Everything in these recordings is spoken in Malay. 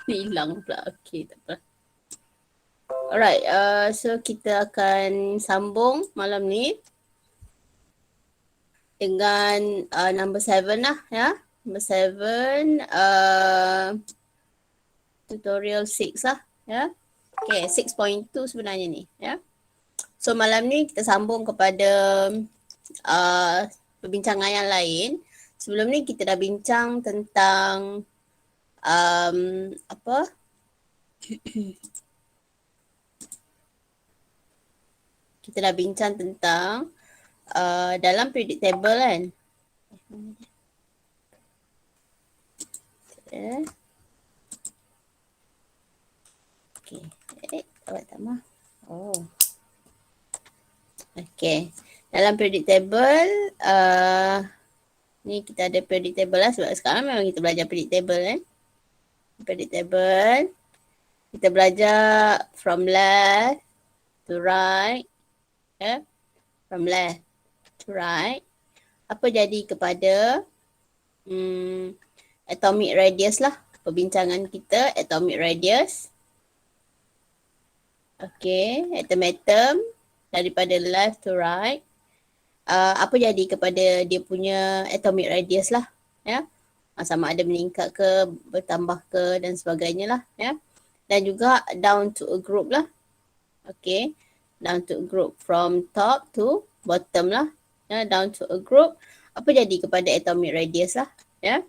Hilang pula. Okay, tak apa. Alright, so kita akan sambung malam ni dengan number 7 lah ya. Number 7, tutorial 6 lah ya. Okay, 6.2 sebenarnya ni ya. So malam ni kita sambung kepada perbincangan yang lain. Sebelum ni kita dah bincang tentang apa? Kita dah bincang tentang dalam predictable kan. Okay. Awak tak mahu. Oh. Okay. Dalam predictable, ni kita ada predictable lah sebab sekarang memang kita belajar predictable kan. Predictable. Kita belajar from left to right. Yeah. From left to right. Apa jadi kepada atomic radius lah. Perbincangan kita atomic radius. Okay, atom daripada left to right. Apa jadi kepada dia punya atomic radius lah ya. Sama ada meningkat ke, bertambah ke dan sebagainya lah ya. Dan juga down to a group lah. Okay, down to a group from top to bottom lah ya, down to a group. Apa jadi kepada atomic radius lah ya.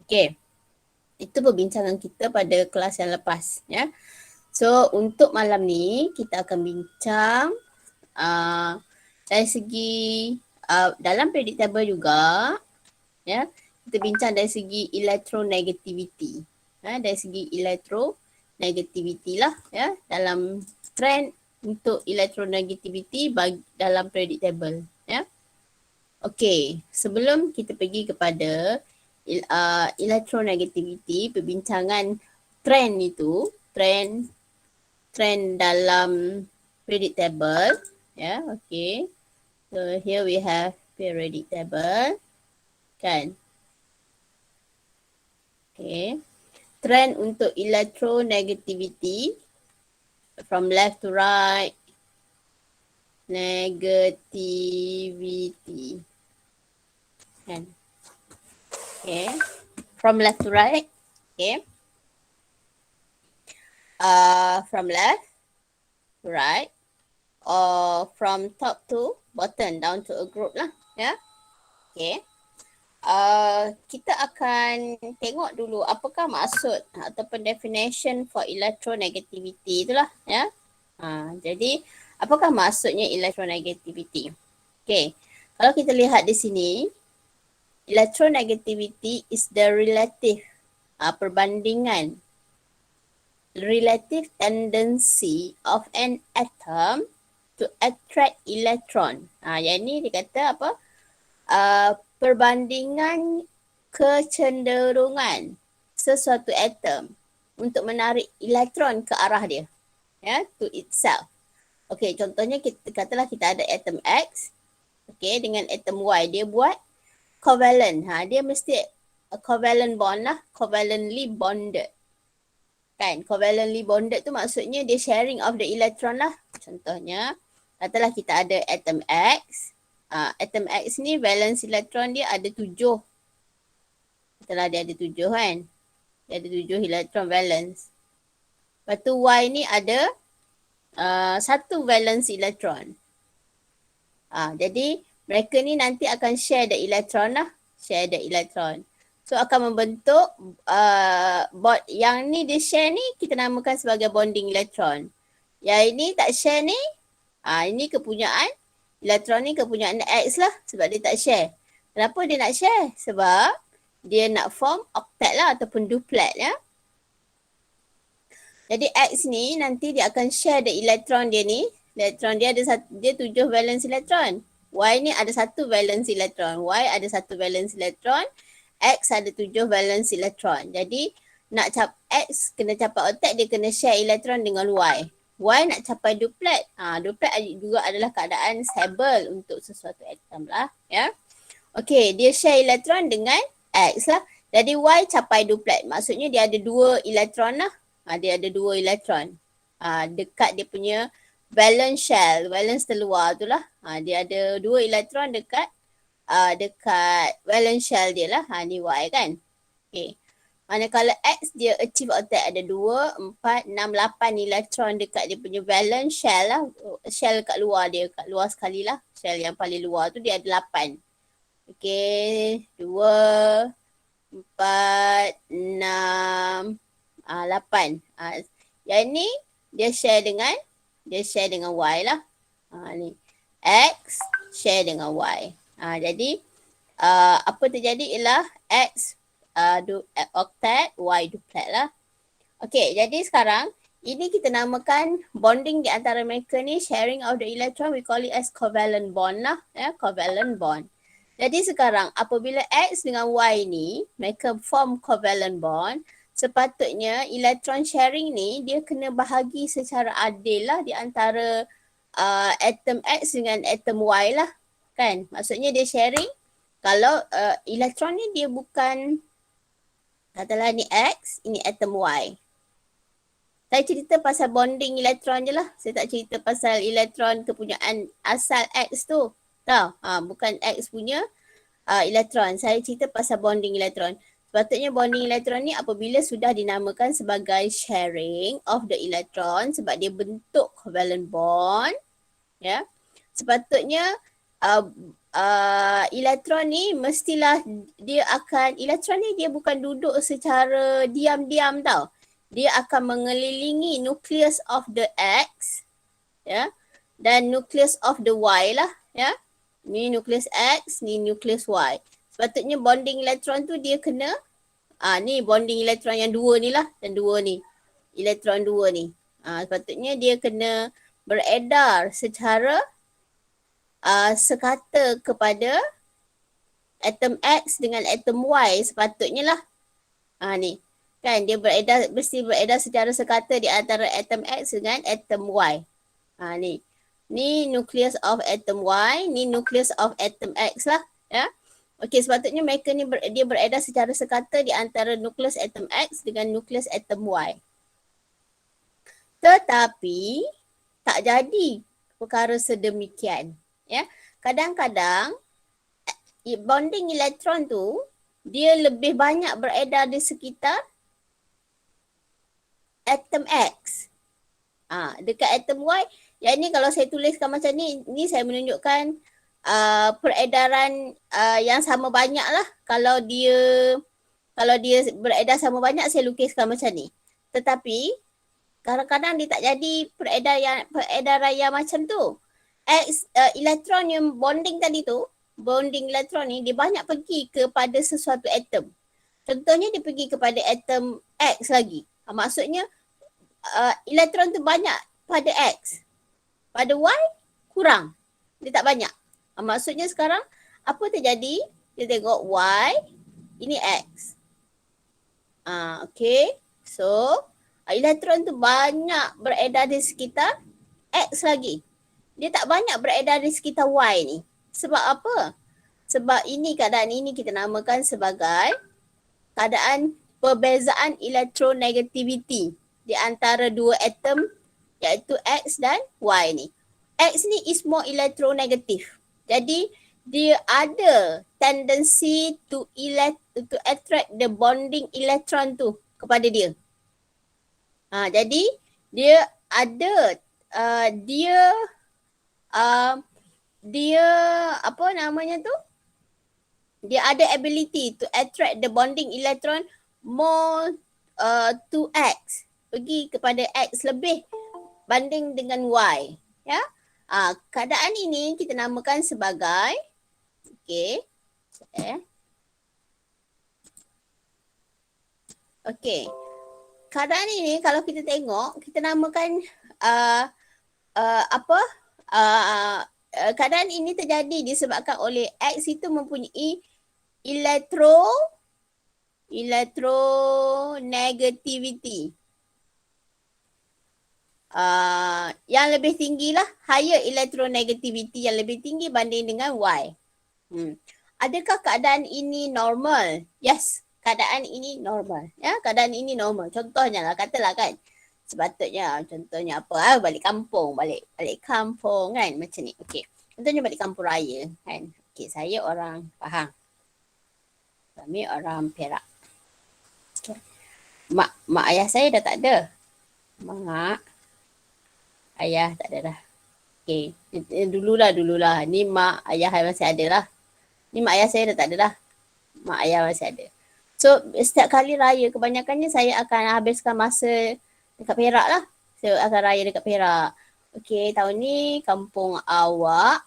Okay, itu perbincangan kita pada kelas yang lepas ya. So untuk malam ni kita akan bincang dari segi dalam predictable juga ya. Kita bincang dari segi electronegativity. Dari segi electronegativity lah ya, dalam trend untuk electronegativity dalam predictable ya. Okay, sebelum kita pergi kepada electronegativity, perbincangan trend itu, trend dalam predictable ya. Okay, so here we have periodic table kan. Okay, trend untuk electronegativity from left to right, negativity kan. Okay, from left to right. Okay, from left to right or from top to bottom down to a group lah ya. Okay, kita akan tengok dulu apakah maksud ataupun definition for electronegativity itulah ya. Jadi apakah maksudnya electronegativity? Okay, kalau kita lihat di sini, electronegativity is the relative perbandingan, relative tendency of an atom to attract electron. Yang ni dia kata apa? Perbandingan kecenderungan sesuatu atom untuk menarik elektron ke arah dia. Ya, to itself. Okey, contohnya kita katalah kita ada atom X. Okey, dengan atom Y dia buat covalent. Dia mesti a covalent bond lah, covalently bonded. Kan, covalently bonded tu maksudnya dia sharing of the electron lah. Contohnya, katalah kita ada atom X. Atom X ni valence electron dia ada 7. Katalah dia ada 7 kan. Dia ada 7 electron valence. Lepas tu Y ni ada 1 valence electron. Jadi mereka ni nanti akan share the electron lah. Share the electron. So akan membentuk bond yang ni dia share ni kita namakan sebagai bonding electron. Yang ini tak share ni, ini kepunyaan elektron ni kepunyaan X lah sebab dia tak share. Kenapa dia nak share? Sebab dia nak form octet lah ataupun duplet ya. Jadi X ni nanti dia akan share the elektron dia ni. Elektron dia ada dia 7 valence elektron. Y ni ada 1 valence elektron. Y ada 1 valence elektron. X ada 7 valence elektron. Jadi nak X kena capai octet dia kena share elektron dengan Y. Y nak capai duplet. Duplet juga adalah keadaan stable untuk sesuatu atom lah ya. Okey, dia share elektron dengan X lah. Jadi Y capai duplet. Maksudnya dia ada 2 elektron lah. Dia ada 2 elektron. Dekat dia punya valence shell, valence terluar tu lah. Dia ada 2 elektron dekat valence shell dia lah. Ni Y kan. Okay. Manakala X dia achieve attack ada 2, 4, 6, 8 elektron dekat dia punya valence shell lah. Shell kat luar dia, kat luar sekali lah. Shell yang paling luar tu dia ada 8. Okay, 2, 4, 6, 8. Yang ni dia share dengan Y lah. Ni X share dengan Y. Jadi apa terjadi ialah X octet, Y duplet lah. Okay, jadi sekarang ini kita namakan bonding di antara mereka ni, sharing of the electron, we call it as covalent bond lah. Covalent bond. Jadi sekarang apabila X dengan Y ni mereka form covalent bond, sepatutnya elektron sharing ni dia kena bahagi secara adil lah di antara atom X dengan atom Y lah. Kan? Maksudnya dia sharing kalau elektron ni dia bukan, katalah ni X, ini atom Y. Saya cerita pasal bonding elektron je lah. Saya tak cerita pasal elektron kepunyaan asal X tu. Tahu? Bukan X punya elektron. Saya cerita pasal bonding elektron. Sepatutnya bonding elektron ni apabila sudah dinamakan sebagai sharing of the electron sebab dia bentuk covalent bond. Ya. Sepatutnya elektron ni mestilah elektron ni dia bukan duduk secara diam-diam tau. Dia akan mengelilingi nucleus of the X, ya, dan nucleus of the Y lah, ya. Ni nucleus X, ni nucleus Y. Sepatutnya bonding elektron tu dia kena, ni bonding elektron yang 2 ni lah, dan 2 ni. Elektron 2 ni. Sepatutnya dia kena beredar secara sekata kepada atom X dengan atom Y sepatutnya lah. Ni. Kan dia mesti beredar secara sekata di antara atom X dengan atom Y. Ni. Ni nucleus of atom Y, ni nucleus of atom X lah, ya. Okey, sepatutnya mereka ni dia beredar secara sekata di antara nucleus atom X dengan nucleus atom Y. Tetapi tak jadi perkara sedemikian, ya. Kadang-kadang bonding elektron tu dia lebih banyak beredar di sekitar atom X. Dekat atom Y, yang ni kalau saya tuliskan macam ni saya menunjukkan peredaran yang sama banyak lah. Kalau dia beredar sama banyak, saya lukiskan macam ni. Tetapi kadang-kadang dia tak jadi peredaran yang macam tu. Elektron yang bonding tadi tu, bonding elektron ni dia banyak pergi kepada sesuatu atom. Contohnya dia pergi kepada atom X lagi. Maksudnya elektron tu banyak pada X. Pada Y kurang. Dia tak banyak. Maksudnya sekarang apa terjadi? Kita tengok Y, ini X. Okay. So elektron tu banyak beredar di sekitar X lagi. Dia tak banyak beredar di sekitar Y ni. Sebab apa? Sebab ini keadaan ini kita namakan sebagai keadaan perbezaan elektronegativity di antara 2 atom iaitu X dan Y ni. X ni is more electronegative. Jadi dia ada tendency to attract the bonding electron tu kepada dia. Jadi dia ada dia apa namanya tu? Dia ada ability to attract the bonding electron more to X. Pergi kepada X lebih banding dengan Y. Ya. Keadaan ini kita namakan sebagai keadaan ini kalau kita tengok, kita namakan keadaan ini terjadi disebabkan oleh X itu mempunyai electronegativity yang lebih tinggi lah, higher electronegativity yang lebih tinggi banding dengan Y. Adakah keadaan ini normal? Yes, keadaan ini normal. Ya, keadaan ini normal. Contohnya lah, katalah kan. Sepatutnya, contohnya apa? Balik kampung, balik kampung kan macam ni. Okey. Contohnya balik kampung raya kan. Okey, saya orang Pahang. Kami orang Perak. Okay. Mak ayah saya dah tak ada. Mak ayah tak ada dah. Okey. Dululah. Ni mak ayah masih ada lah. Ni mak ayah saya dah tak ada dah. Mak ayah masih ada. So setiap kali raya kebanyakannya saya akan habiskan masa dekat Perak lah. Saya akan raya dekat Perak. Okey, tahun ni kampung awak.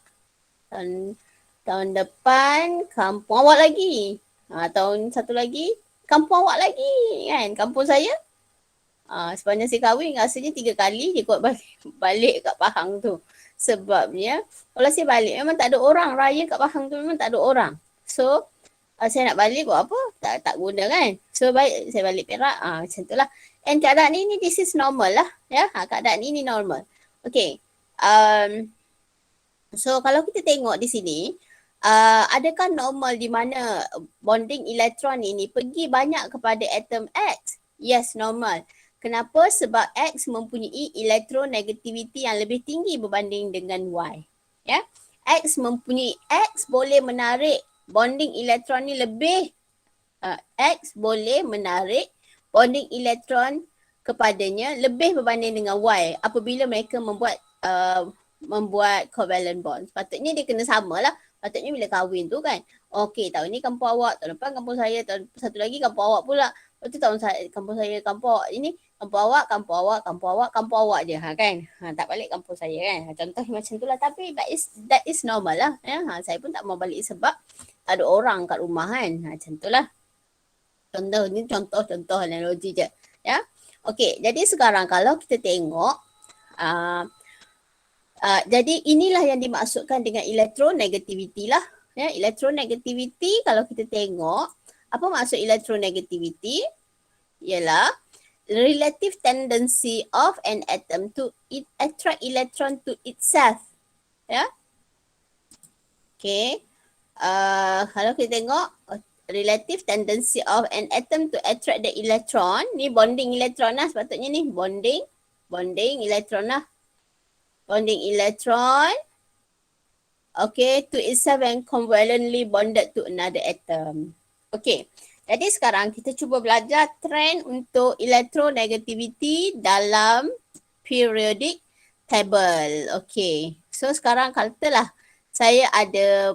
Tahun depan kampung awak lagi. Tahun satu lagi kampung awak lagi kan. Kampung saya sepanjang saya kahwin rasanya 3 kali je kot balik kat Pahang tu. Sebabnya kalau saya balik memang tak ada orang. Raya kat Pahang tu memang tak ada orang. So saya nak balik buat apa? Tak guna kan. So baik saya balik Perak. Macam tu lah. And keadaan ini this is normal lah. Ya, keadaan ini normal. Okay. So kalau kita tengok di sini, adakah normal di mana bonding elektron ini pergi banyak kepada atom X? Yes, normal. Kenapa? Sebab X mempunyai elektronegativiti yang lebih tinggi berbanding dengan Y. Ya, X boleh menarik bonding elektron ni lebih. X boleh menarik bonding elektron kepadanya lebih berbanding dengan Y apabila mereka membuat covalent bond. Patutnya dia kena sama lah. Patutnya bila kahwin tu kan. Okey, tahun ni kampung awak, tahun depan kampung saya, tahun satu lagi kampung awak pula. Lepas tu kampung saya, kampung awak ini, kampung awak je kan. Tak balik kampung saya kan. Contoh macam tu lah. Tapi that is normal lah. Ya. Saya pun tak mau balik sebab ada orang kat rumah kan. Macam tu lah. Contoh analogi je. Ya. Okey, jadi sekarang kalau kita tengok jadi inilah yang dimaksudkan dengan elektronegativiti lah. Ya, elektronegativiti kalau kita tengok, apa maksud elektronegativiti? Ialah relative tendency of an atom to attract electron to itself. Ya. Okay. Kalau kita tengok relative tendency of an atom to attract the electron, ni bonding electron lah sepatutnya ni, bonding electron lah. Bonding electron, okay, to itself and covalently bonded to another atom. Okay, jadi sekarang kita cuba belajar trend untuk elektronegativity dalam periodic table. Okay, so sekarang katalah saya ada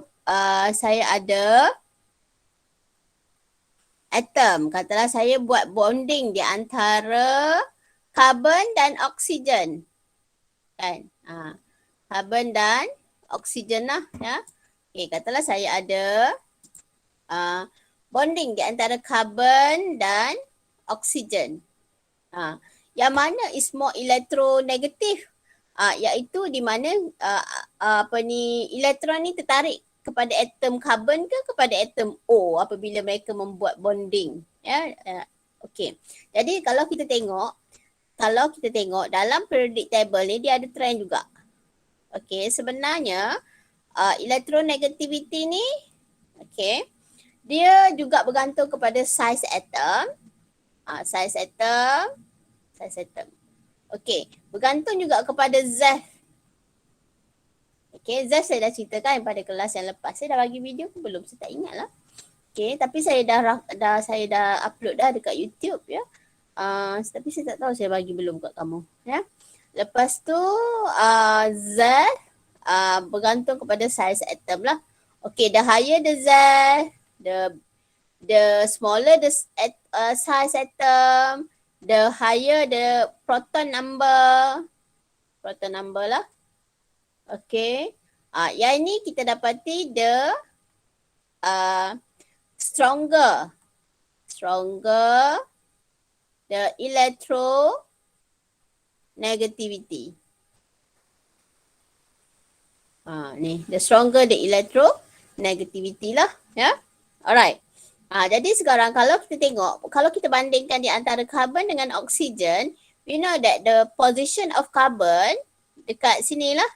atom. Katalah saya buat bonding di antara karbon dan oksigen. Kan? Karbon dan oksigen lah. Ya. Okay, katalah saya ada bonding di antara karbon dan oksigen. Yang mana is more electronegative? Iaitu di mana elektron ni tertarik kepada atom karbon ke kepada atom O apabila mereka membuat bonding. Ya. Okay. Jadi kalau kita tengok dalam periodic table ni dia ada trend juga. Okay, sebenarnya elektronegativity ni dia juga bergantung kepada size atom. Size atom. Okay, bergantung juga kepada Z. Okay, Z saya dah ceritakan pada kelas yang lepas. Saya dah bagi video ke belum? Saya tak ingat lah. Okay, tapi saya dah upload dah dekat YouTube ya. Tapi saya tak tahu saya bagi belum kat kamu ya. Lepas tu Z bergantung kepada size atom lah. Okay, the higher the Z, the smaller the size atom, the higher the proton number lah. Okay, yang ini kita dapati the stronger the electronegativity. Ni, the stronger the electronegativity lah. Ya. Alright. Jadi sekarang kalau kita tengok, kalau kita bandingkan di antara karbon dengan oksigen, we know that the position of carbon dekat sini lah,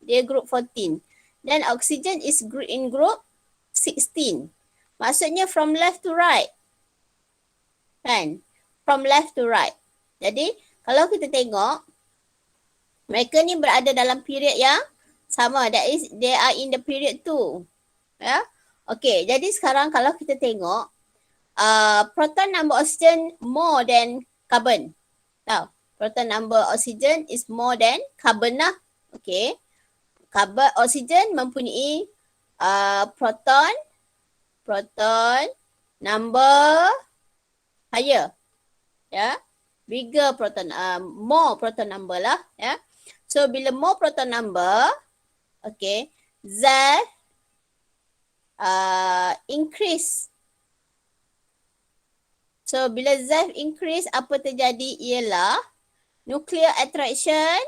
dia group 14. Then oksigen is in group 16. Maksudnya from left to right. Kan? From left to right. Jadi, kalau kita tengok, mereka ni berada dalam period yang sama. That is, they are in the period 2. Ya. Okay, jadi sekarang kalau kita tengok, proton number oxygen more than carbon. Tahu? Proton number oxygen is more than carbon lah. Okay. Carbon, oxygen mempunyai proton number higher. Ya. Bigger proton, more proton number lah. Ya. So, bila more proton number, okay, Z increase. So, bila Z increase, apa terjadi ialah nuclear attraction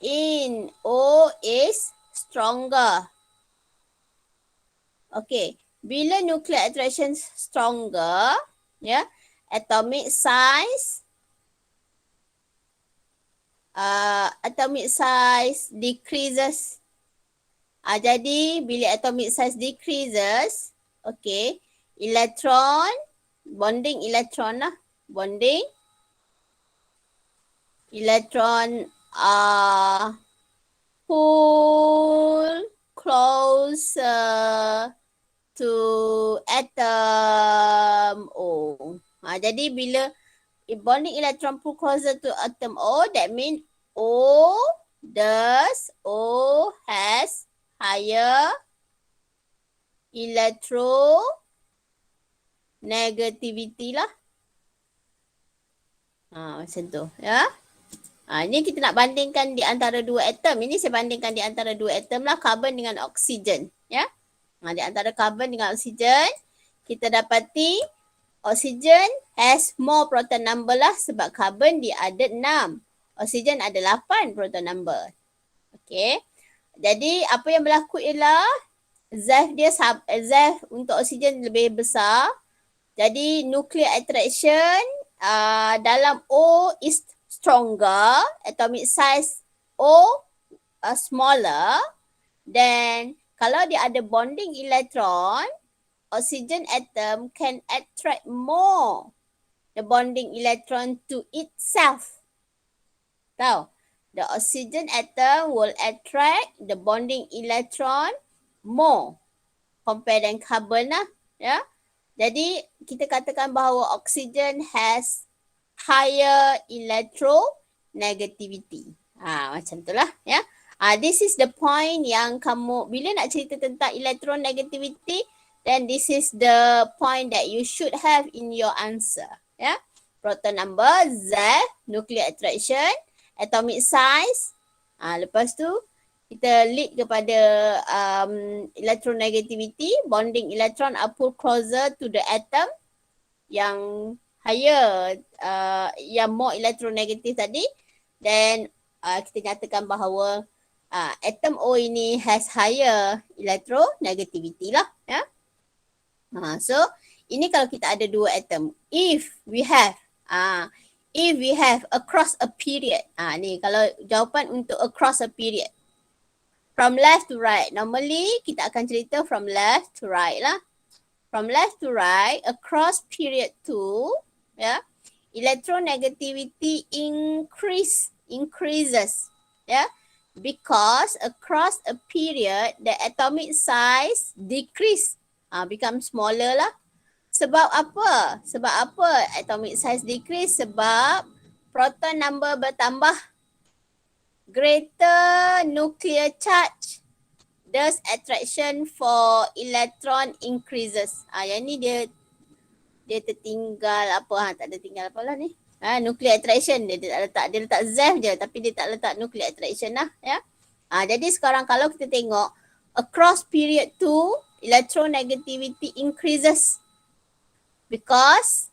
in O is stronger. Okay, bila nuclear attraction stronger, ya, atomic size decreases. Jadi bila atomic size decreases, okay, bonding electron pull closer to atom O. Jadi bila bonding electron pull closer to atom O, that means O has higher electronegativity lah. Macam tu, ya. Ini kita nak bandingkan di antara dua atom. Ini saya bandingkan di antara dua atom lah, carbon dengan oksigen, ya. Di antara carbon dengan oksigen, kita dapati oksigen has more proton number lah, sebab carbon dia ada 6. Oksigen ada 8 proton number. Okay. Jadi apa yang berlaku ialah Z untuk oksigen lebih besar. Jadi nuclear attraction dalam O is stronger, atomic size O smaller. Then kalau dia ada bonding electron, oxygen atom can attract more the bonding electron to itself. Tahu? The oxygen atom will attract the bonding electron more compare dengan carbon lah, ya. Jadi kita katakan bahawa oxygen has higher electronegativity. Macam itulah, ya. This is the point yang kamu bila nak cerita tentang electronegativity, then this is the point that you should have in your answer, ya. Proton number, Z, nuclear attraction, atomic size. Lepas tu kita lead kepada electronegativity, bonding electron are pulled closer to the atom yang higher, yang more electronegative tadi. Then kita nyatakan bahawa atom O ini has higher electronegativity lah, ya. So ini kalau kita ada dua atom. If we have across a period. Ni kalau jawapan untuk across a period. From left to right. Normally kita akan cerita from left to right lah. From left to right, across period 2, ya. Electronegativity increases. Ya. Because across a period, the atomic size decrease. Become smaller lah. Sebab apa? Atomic size decrease? Sebab proton number bertambah. Greater nuclear charge. Thus attraction for electron increases. Yang ni dia tertinggal apa? Tak ada tinggal apalah ni. Nuclear attraction. Dia letak Z je, tapi dia tak letak nuclear attraction lah, ya. Jadi sekarang kalau kita tengok across period 2, electronegativity increases. Because,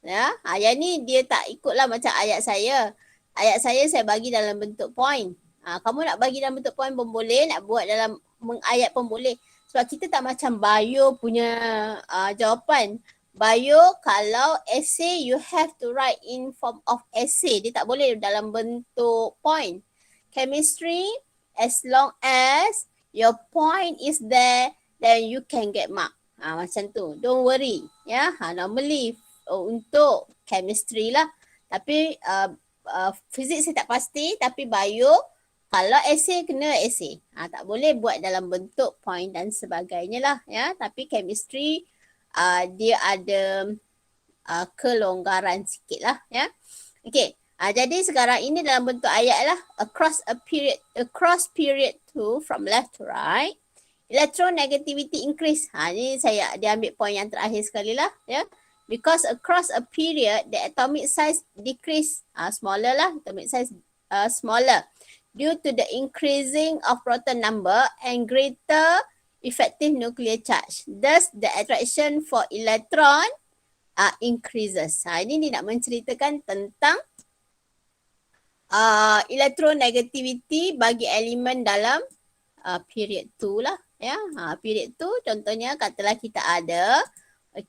ya, yang ni dia tak ikutlah macam ayat saya. Ayat saya bagi dalam bentuk point. Kamu nak bagi dalam bentuk point pun boleh, nak buat dalam mengayat pun boleh. Sebab kita tak macam bio punya jawapan. Bio kalau essay you have to write in form of essay. Dia tak boleh dalam bentuk point. Chemistry, as long as your point is there, then you can get mark. Macam tu. Don't worry. Ya, normally untuk chemistry lah. Tapi fizik saya tak pasti, tapi bio kalau essay kena essay. Tak boleh buat dalam bentuk point dan sebagainya lah. Ya, tapi chemistry dia ada kelonggaran sikit lah. Ya, okay. Jadi sekarang ini dalam bentuk ayat lah. Across period 2 from left to right, electronegativity increase. Ni dia ambil point yang terakhir sekali lah. Ya. Because across a period, the atomic size decrease. Smaller lah. Atomic size smaller. Due to the increasing of proton number and greater effective nuclear charge. Thus, the attraction for electron increases. Ini dia nak menceritakan tentang electronegativity bagi elemen dalam period 2 lah. Ya, period 2 contohnya katalah kita ada,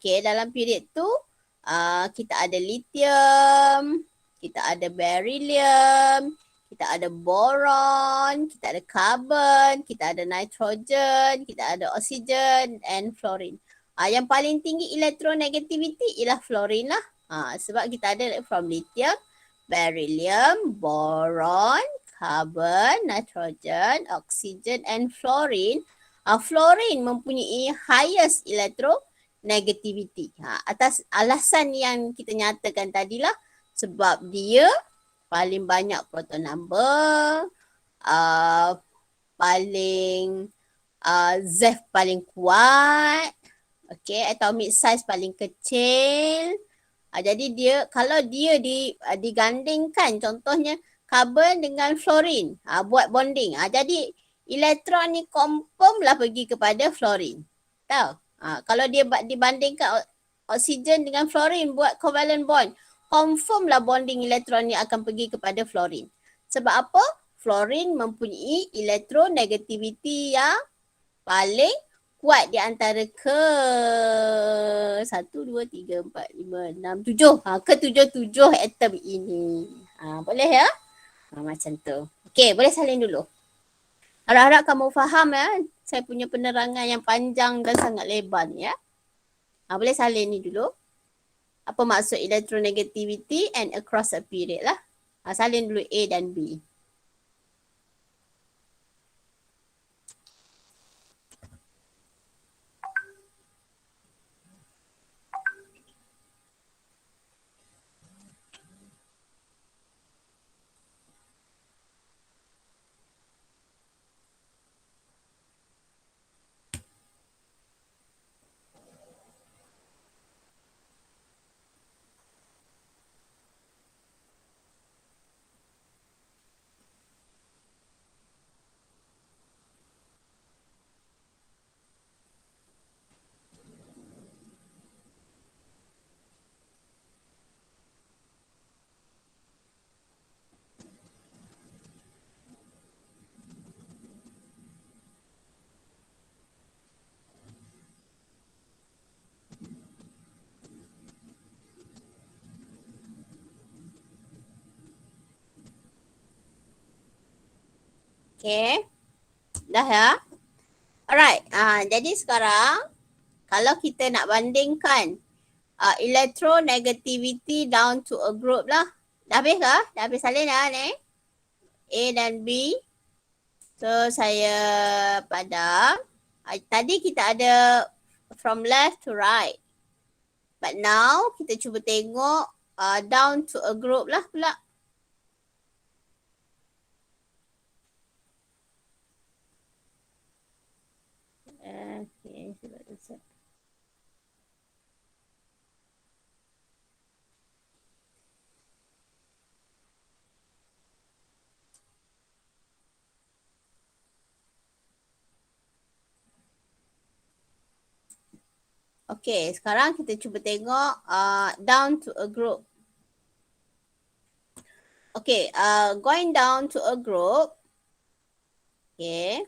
dalam period 2 kita ada lithium, kita ada beryllium, kita ada boron, kita ada carbon, kita ada nitrogen, kita ada oxygen and fluorine. Yang paling tinggi electronegativity ialah fluorine lah. Sebab kita ada from lithium, beryllium, boron, carbon, nitrogen, oxygen and fluorine. Fluorine mempunyai highest electronegativity. Atas alasan yang kita nyatakan tadilah, sebab dia paling banyak proton number, paling ZEF paling kuat, atomic size paling kecil. Jadi dia kalau dia digandingkan contohnya karbon dengan fluorine buat bonding. Jadi elektron ni confirm lah pergi kepada fluorine. Tahu? Kalau dia dibandingkan oksigen dengan fluorine buat covalent bond, confirm lah bonding elektron ni akan pergi kepada fluorine. Sebab apa? Fluorine mempunyai electronegativity yang paling kuat di antara ke 1, 2, 3, 4, 5, 6, 7. Ke-7 atom ini. Boleh ya? Macam tu. Okey, boleh salin dulu. Harap-harap kamu faham ya. Saya punya penerangan yang panjang dan sangat lebar ni ya. Boleh salin ni dulu. Apa maksud electronegativity and across a period lah. Salin dulu A dan B. Okay. Dah ya. Alright. Jadi sekarang kalau kita nak bandingkan electronegativity down to a group lah. Dah habis ke? Dah habis salin dah ni. A dan B. So saya padam. Tadi kita ada from left to right. But now kita cuba tengok down to a group lah pula. Okay, sebab tu. Okay, sekarang kita cuba tengok down to a group. Okay, going down to a group. Okay.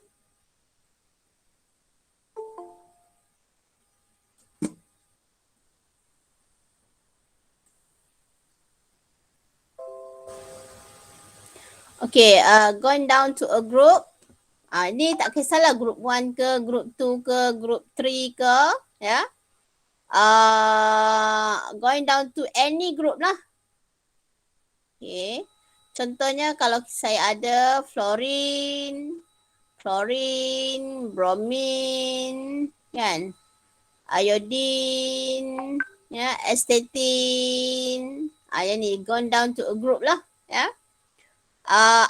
Okay, going down to a group. Ni tak kisahlah group 1 ke, group 2 ke, group 3 ke, ya. Going down to any group lah. Okay. Contohnya kalau saya ada fluorine, bromine, kan? Iodine, ya, astatin. Yang ni gone down to a group lah, ya.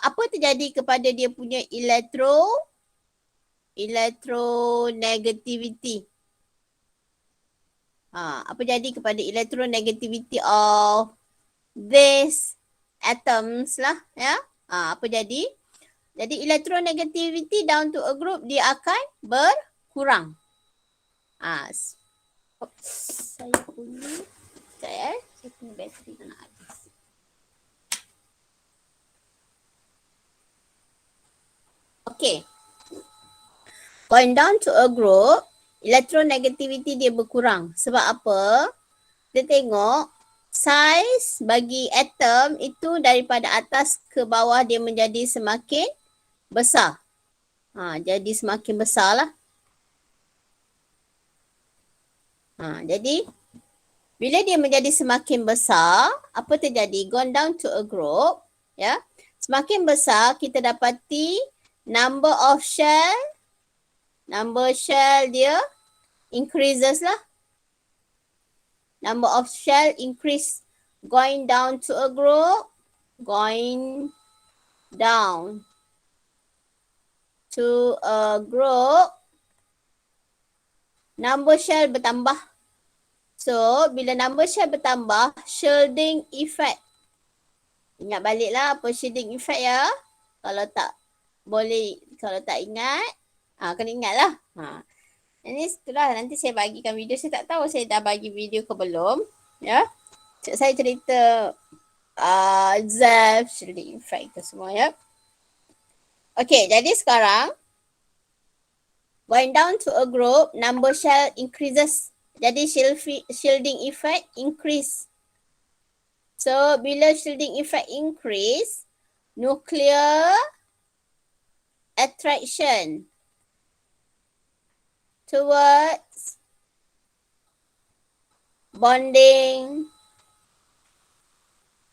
Apa terjadi kepada dia punya electronegativity? Apa jadi kepada electronegativity of these atoms lah, ya? Apa jadi? Jadi electronegativity down to a group dia akan berkurang. Saya punya saya punya bateri dah nak habis. Okay. Going down to a group, electronegativity dia berkurang. Sebab apa? Kita tengok saiz bagi atom itu daripada atas ke bawah dia menjadi semakin besar. Jadi semakin besar lah. Jadi bila dia menjadi semakin besar, apa terjadi? Gone down to a group, ya. Semakin besar kita dapati number shell dia increases lah. Number of shell increase. Going down to a group, going down to a group, number shell bertambah. So, bila number shell bertambah, shielding effect. Ingat baliklah apa shielding effect ya. Kalau tak ingat, kena ingatlah. Ini setelah nanti saya bagikan video. Saya tak tahu saya dah bagi video ke belum. Ya. Saya cerita Zeff, shielding effect tu semua ya. Okay, jadi sekarang going down to a group, number shell increases. Jadi shielding effect increase. So, bila shielding effect increase, nuclear attraction towards bonding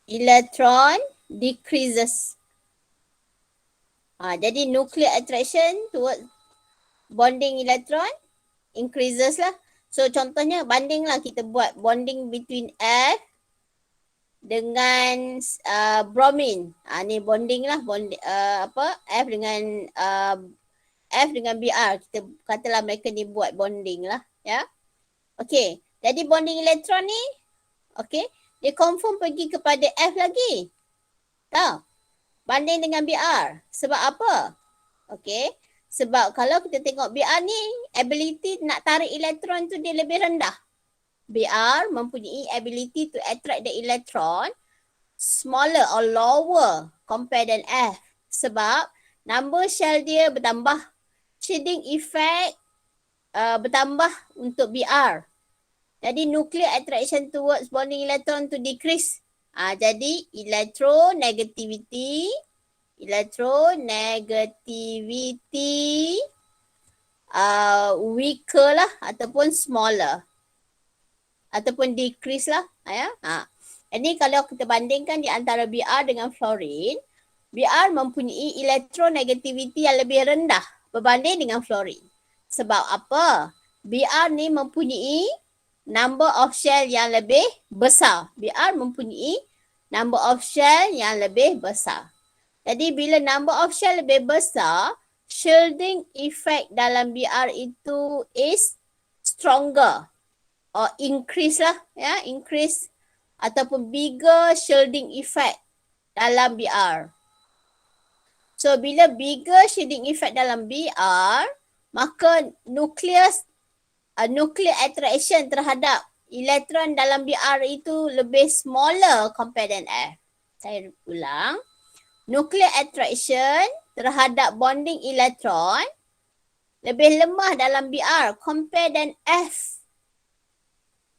electron decreases. Jadi nuclear attraction towards bonding electron increases lah. So contohnya bandinglah kita buat bonding between F dengan bromine. Ni bonding lah, F dengan Br. Kita katalah mereka ni buat bonding lah, ya. Okey, jadi bonding elektron ni, okey, dia confirm pergi kepada F lagi. Tahu? Banding dengan Br. Sebab apa? Okey, sebab kalau kita tengok Br ni, ability nak tarik elektron tu dia lebih rendah. Br mempunyai ability to attract the electron smaller or lower compared than F. Sebab number shell dia bertambah. Shielding effect bertambah untuk Br. Jadi nuclear attraction towards bonding electron to decrease. Jadi electronegativity weaker lah ataupun smaller ataupun decrease lah, ya. Ini kalau kita bandingkan di antara Br dengan fluorine, Br mempunyai electronegativity yang lebih rendah berbanding dengan fluorine. Sebab apa? Br ni mempunyai number of shell yang lebih besar. Br mempunyai number of shell yang lebih besar. Jadi bila number of shell lebih besar, shielding effect dalam Br itu is stronger or increase lah, ya, increase ataupun bigger shielding effect dalam Br. So bila bigger shielding effect dalam Br, maka nuclear attraction terhadap elektron dalam Br itu lebih smaller compared than F. Saya ulang. Nuclear attraction terhadap bonding elektron lebih lemah dalam Br compared than F.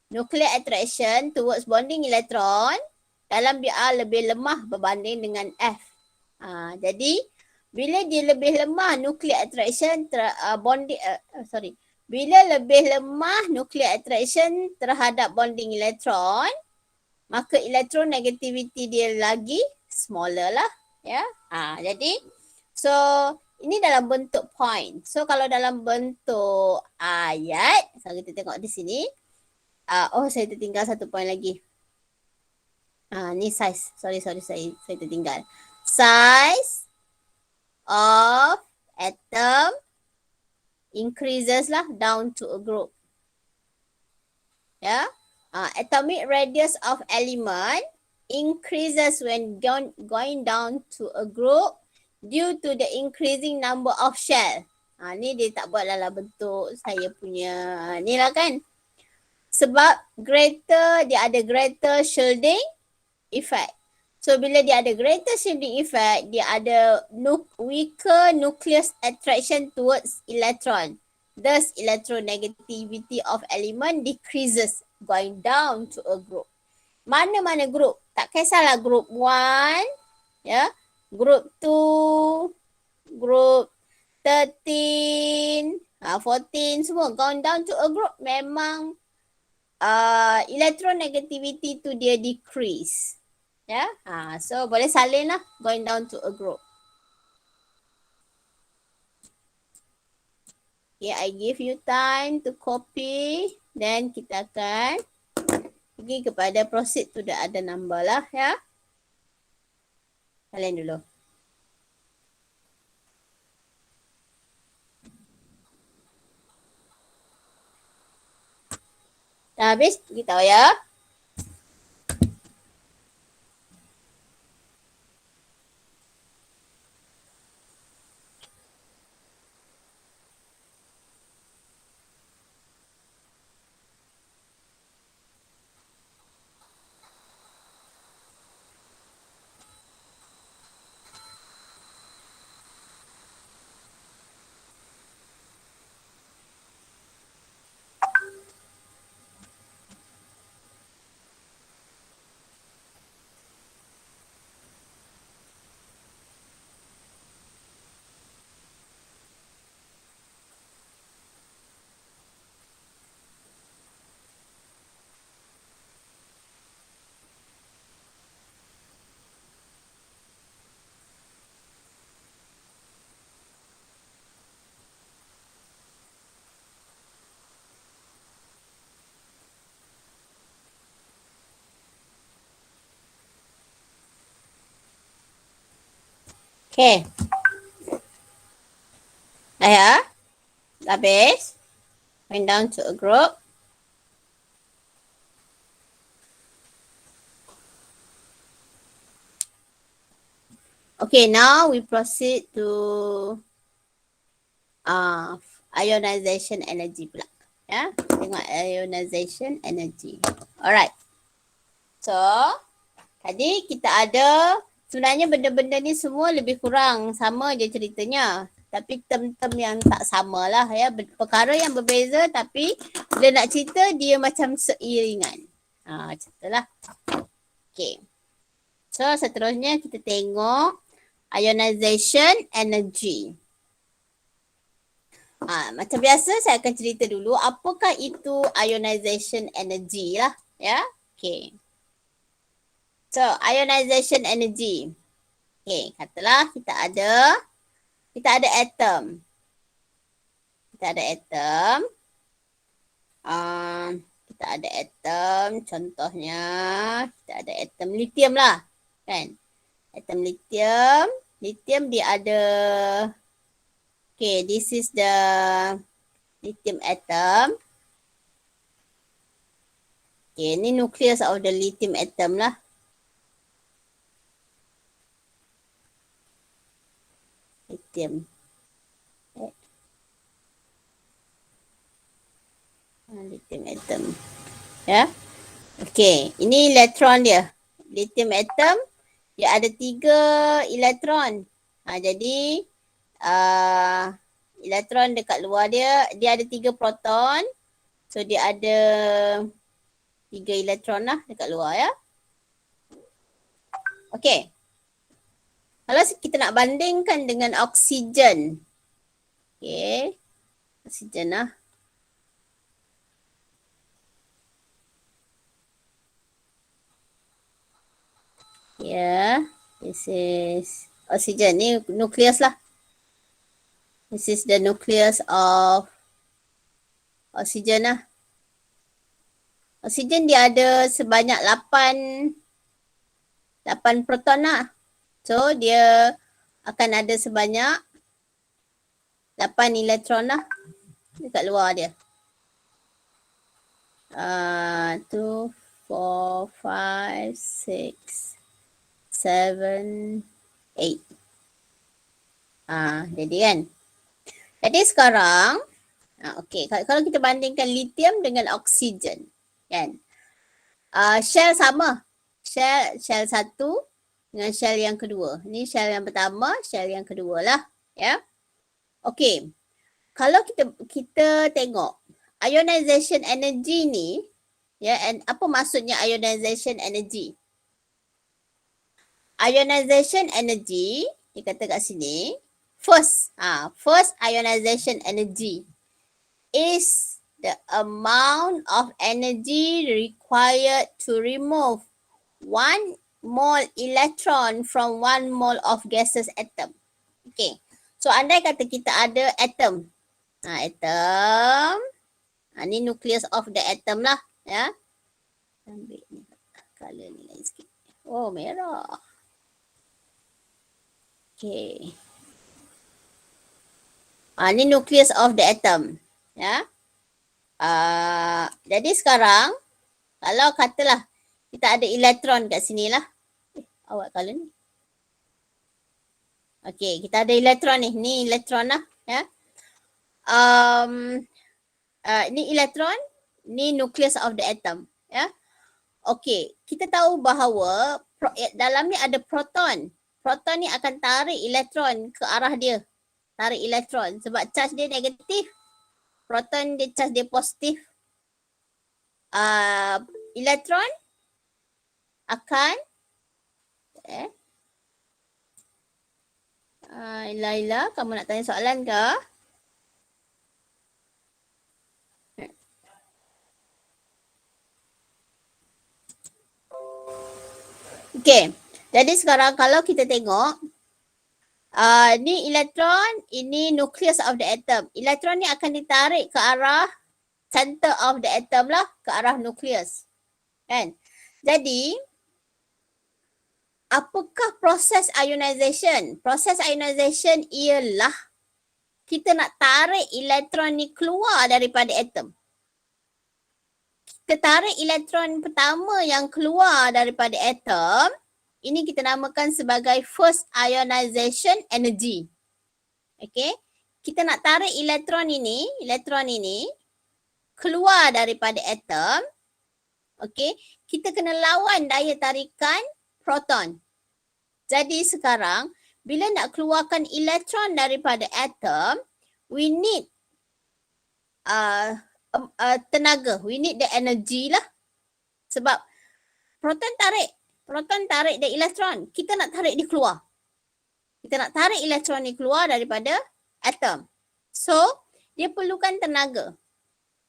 Nuclear attraction towards bonding electron dalam Br lebih lemah berbanding dengan F. Jadi Bila dia lebih lemah nuclear attraction bila lebih lemah nuclear attraction terhadap bonding elektron, maka electronegativity dia lagi smaller lah, ya. Jadi so ini dalam bentuk point. So kalau dalam bentuk ayat, so kita tengok di sini. Saya tertinggal satu point lagi. Ni size. Sorry saya tertinggal. Size of atom increases lah down to a group. Ya. Atomic radius of element increases when going down to a group due to the increasing number of shell. Ni dia tak buat dalam bentuk saya punya ni lah kan. Sebab dia ada greater shielding effect. So bila dia ada greater shielding effect, dia ada weaker nucleus attraction towards electron. Thus electronegativity of element decreases going down to a group. Mana-mana group, tak kisahlah group 1, ya, group 2, group 13, 14 semua going down to a group memang electronegativity tu dia decrease. Ya, so boleh salin lah going down to a group. Okay, I give you time to copy. Then kita akan pergi kepada proceed to the other number lah, ya. Salin dulu. Dah habis? Beritahu ya. Okay. Dah ya? Dah habis? Going down to a group. Okay, now we proceed to ionization energy pula. Ya, tengok ionization energy. Alright. So, tadi kita ada, sebenarnya benda-benda ni semua lebih kurang sama je ceritanya. Tapi term-term yang tak sama lah ya. Perkara yang berbeza tapi bila nak cerita dia macam seiringan. Macam tu lah. Okay. So, seterusnya kita tengok ionization energy. Macam biasa saya akan cerita dulu apakah itu ionization energy lah, ya. Okay. So, ionization energy. Okay, katalah kita ada atom. Kita ada atom, contohnya kita ada atom lithium lah, kan. Atom lithium dia ada, okay, this is the lithium atom. Okay, ni nucleus of the lithium atom lah. Lithium. Lithium atom. Ya. Okay, ini elektron dia. Lithium atom, dia ada 3 elektron. Jadi, elektron dekat luar dia ada 3 proton. So, dia ada 3 elektron lah dekat luar, ya. Okay. Kalau kita nak bandingkan dengan oksigen. Okay. Oksigen lah. Yeah. This is oksigen. Ni nukleus lah. This is the nucleus of oksigen lah. Oksigen dia ada sebanyak 8 proton lah. So dia akan ada sebanyak 8 elektron lah dekat luar dia. 2, 4, 5, 6, 7, 8. Jadi kan. Jadi sekarang, okay, kalau kita bandingkan lithium dengan oksigen, kan. Shell sama. Shell satu dengan shell yang kedua. Ni shell yang pertama, shell yang kedua lah. Ya. Okay. Kalau kita tengok ionization energy ni, ya, and apa maksudnya ionization energy? Ionization energy, dia kata kat sini, first ionization energy is the amount of energy required to remove 1 mole electron from 1 mole of gaseous atom. Okay. So andai kata kita ada atom. Atom. Ni nucleus of the atom lah. Ya. Ambil ni. Color ni lain sikit. Oh, merah. Okay. Ni nucleus of the atom. Ya. Jadi sekarang, kalau katalah kita ada elektron kat sini lah. Awak color ni. Okay, kita ada elektron ni. Ni elektron lah. Ya. Ni elektron. Ni nucleus of the atom. Ya. Okay, kita tahu bahawa dalam ni ada proton. Proton ni akan tarik elektron ke arah dia. Tarik elektron. Sebab charge dia negatif. Proton dia charge dia positif. Elektron akan Laila, kamu nak tanya soalan ke? Okay. Jadi sekarang kalau kita tengok, ni elektron, ini nucleus of the atom. Elektron ni akan ditarik ke arah center of the atom lah, ke arah nucleus. Kan? Jadi, apakah proses ionization? Proses ionization ialah kita nak tarik elektron ni keluar daripada atom. Kita tarik elektron pertama yang keluar daripada atom, ini kita namakan sebagai first ionization energy. Okay. Kita nak tarik elektron ini keluar daripada atom. Okay. Kita kena lawan daya tarikan proton. Jadi sekarang, bila nak keluarkan elektron daripada atom, we need tenaga. We need the energy lah. Sebab proton tarik the elektron. Kita nak tarik dia keluar. Kita nak tarik elektron ni keluar daripada atom. So, dia perlukan tenaga.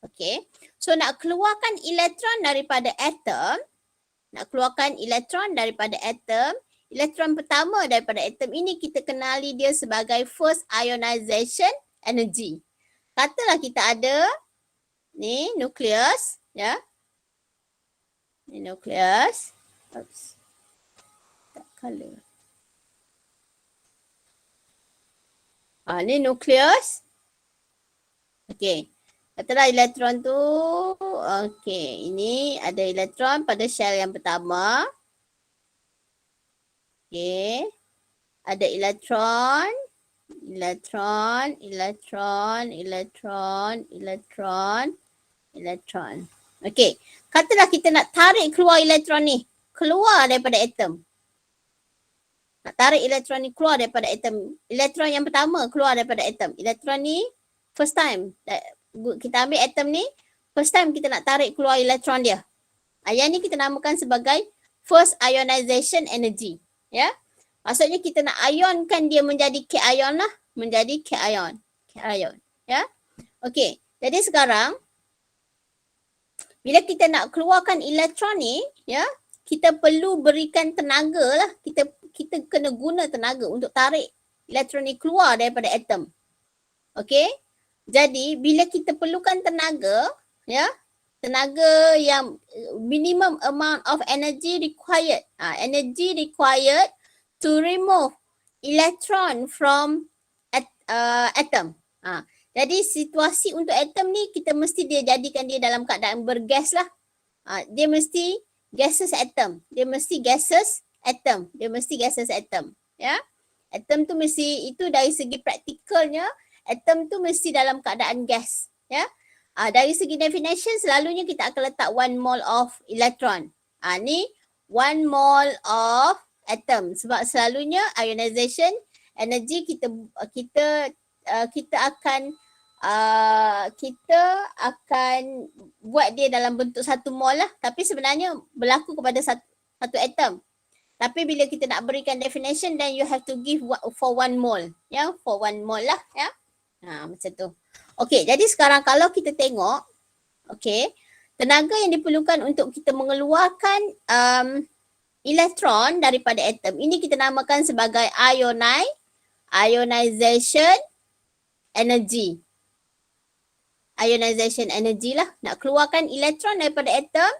Okay. So, nak keluarkan elektron daripada atom, elektron pertama daripada atom ini kita kenali dia sebagai first ionization energy. Katalah kita ada ni nucleus, ya. Ni nucleus. Oops. Tak color. Ni nucleus. Okey. Katalah elektron tu, okey, ini ada elektron pada shell yang pertama. Okey. Ada elektron. Okey. Katalah kita nak tarik keluar elektron ni. Keluar daripada atom. Nak tarik elektron ni keluar daripada atom. Elektron yang pertama keluar daripada atom. Elektron ni first time. Kita ambil atom ni. First time kita nak tarik keluar elektron dia. Yang ni kita namakan sebagai first ionization energy. Ya. Maksudnya kita nak ionkan dia menjadi cation lah. Menjadi cation. Cation. Ya. Okey. Jadi sekarang bila kita nak keluarkan elektron ni, ya, kita perlu berikan tenaga lah. Kita kena guna tenaga untuk tarik elektron ni keluar daripada atom. Okey. Jadi bila kita perlukan tenaga, ya, tenaga yang minimum amount of energy required. Energy required to remove electron from atom. Jadi situasi untuk atom ni kita mesti dia jadikan dia dalam keadaan bergas lah. Dia mesti gaseous atom. Dia mesti gaseous atom. Dia mesti gaseous atom. Ya. Atom tu mesti, itu dari segi praktikalnya, atom tu mesti dalam keadaan gas. Ya. Dari segi definition selalunya kita akan letak 1 mole of electron. Ni 1 mole of atom. Sebab selalunya ionization energy kita akan buat dia dalam bentuk 1 mole lah. Tapi sebenarnya berlaku kepada satu atom. Tapi bila kita nak berikan definition, then you have to give for 1 mole. Ya, for 1 mole lah. Ya. Macam tu. Okey, jadi sekarang kalau kita tengok, okey, tenaga yang diperlukan untuk kita mengeluarkan elektron daripada atom, ini kita namakan sebagai ionization energy. Ionization energy lah. Nak keluarkan elektron daripada atom,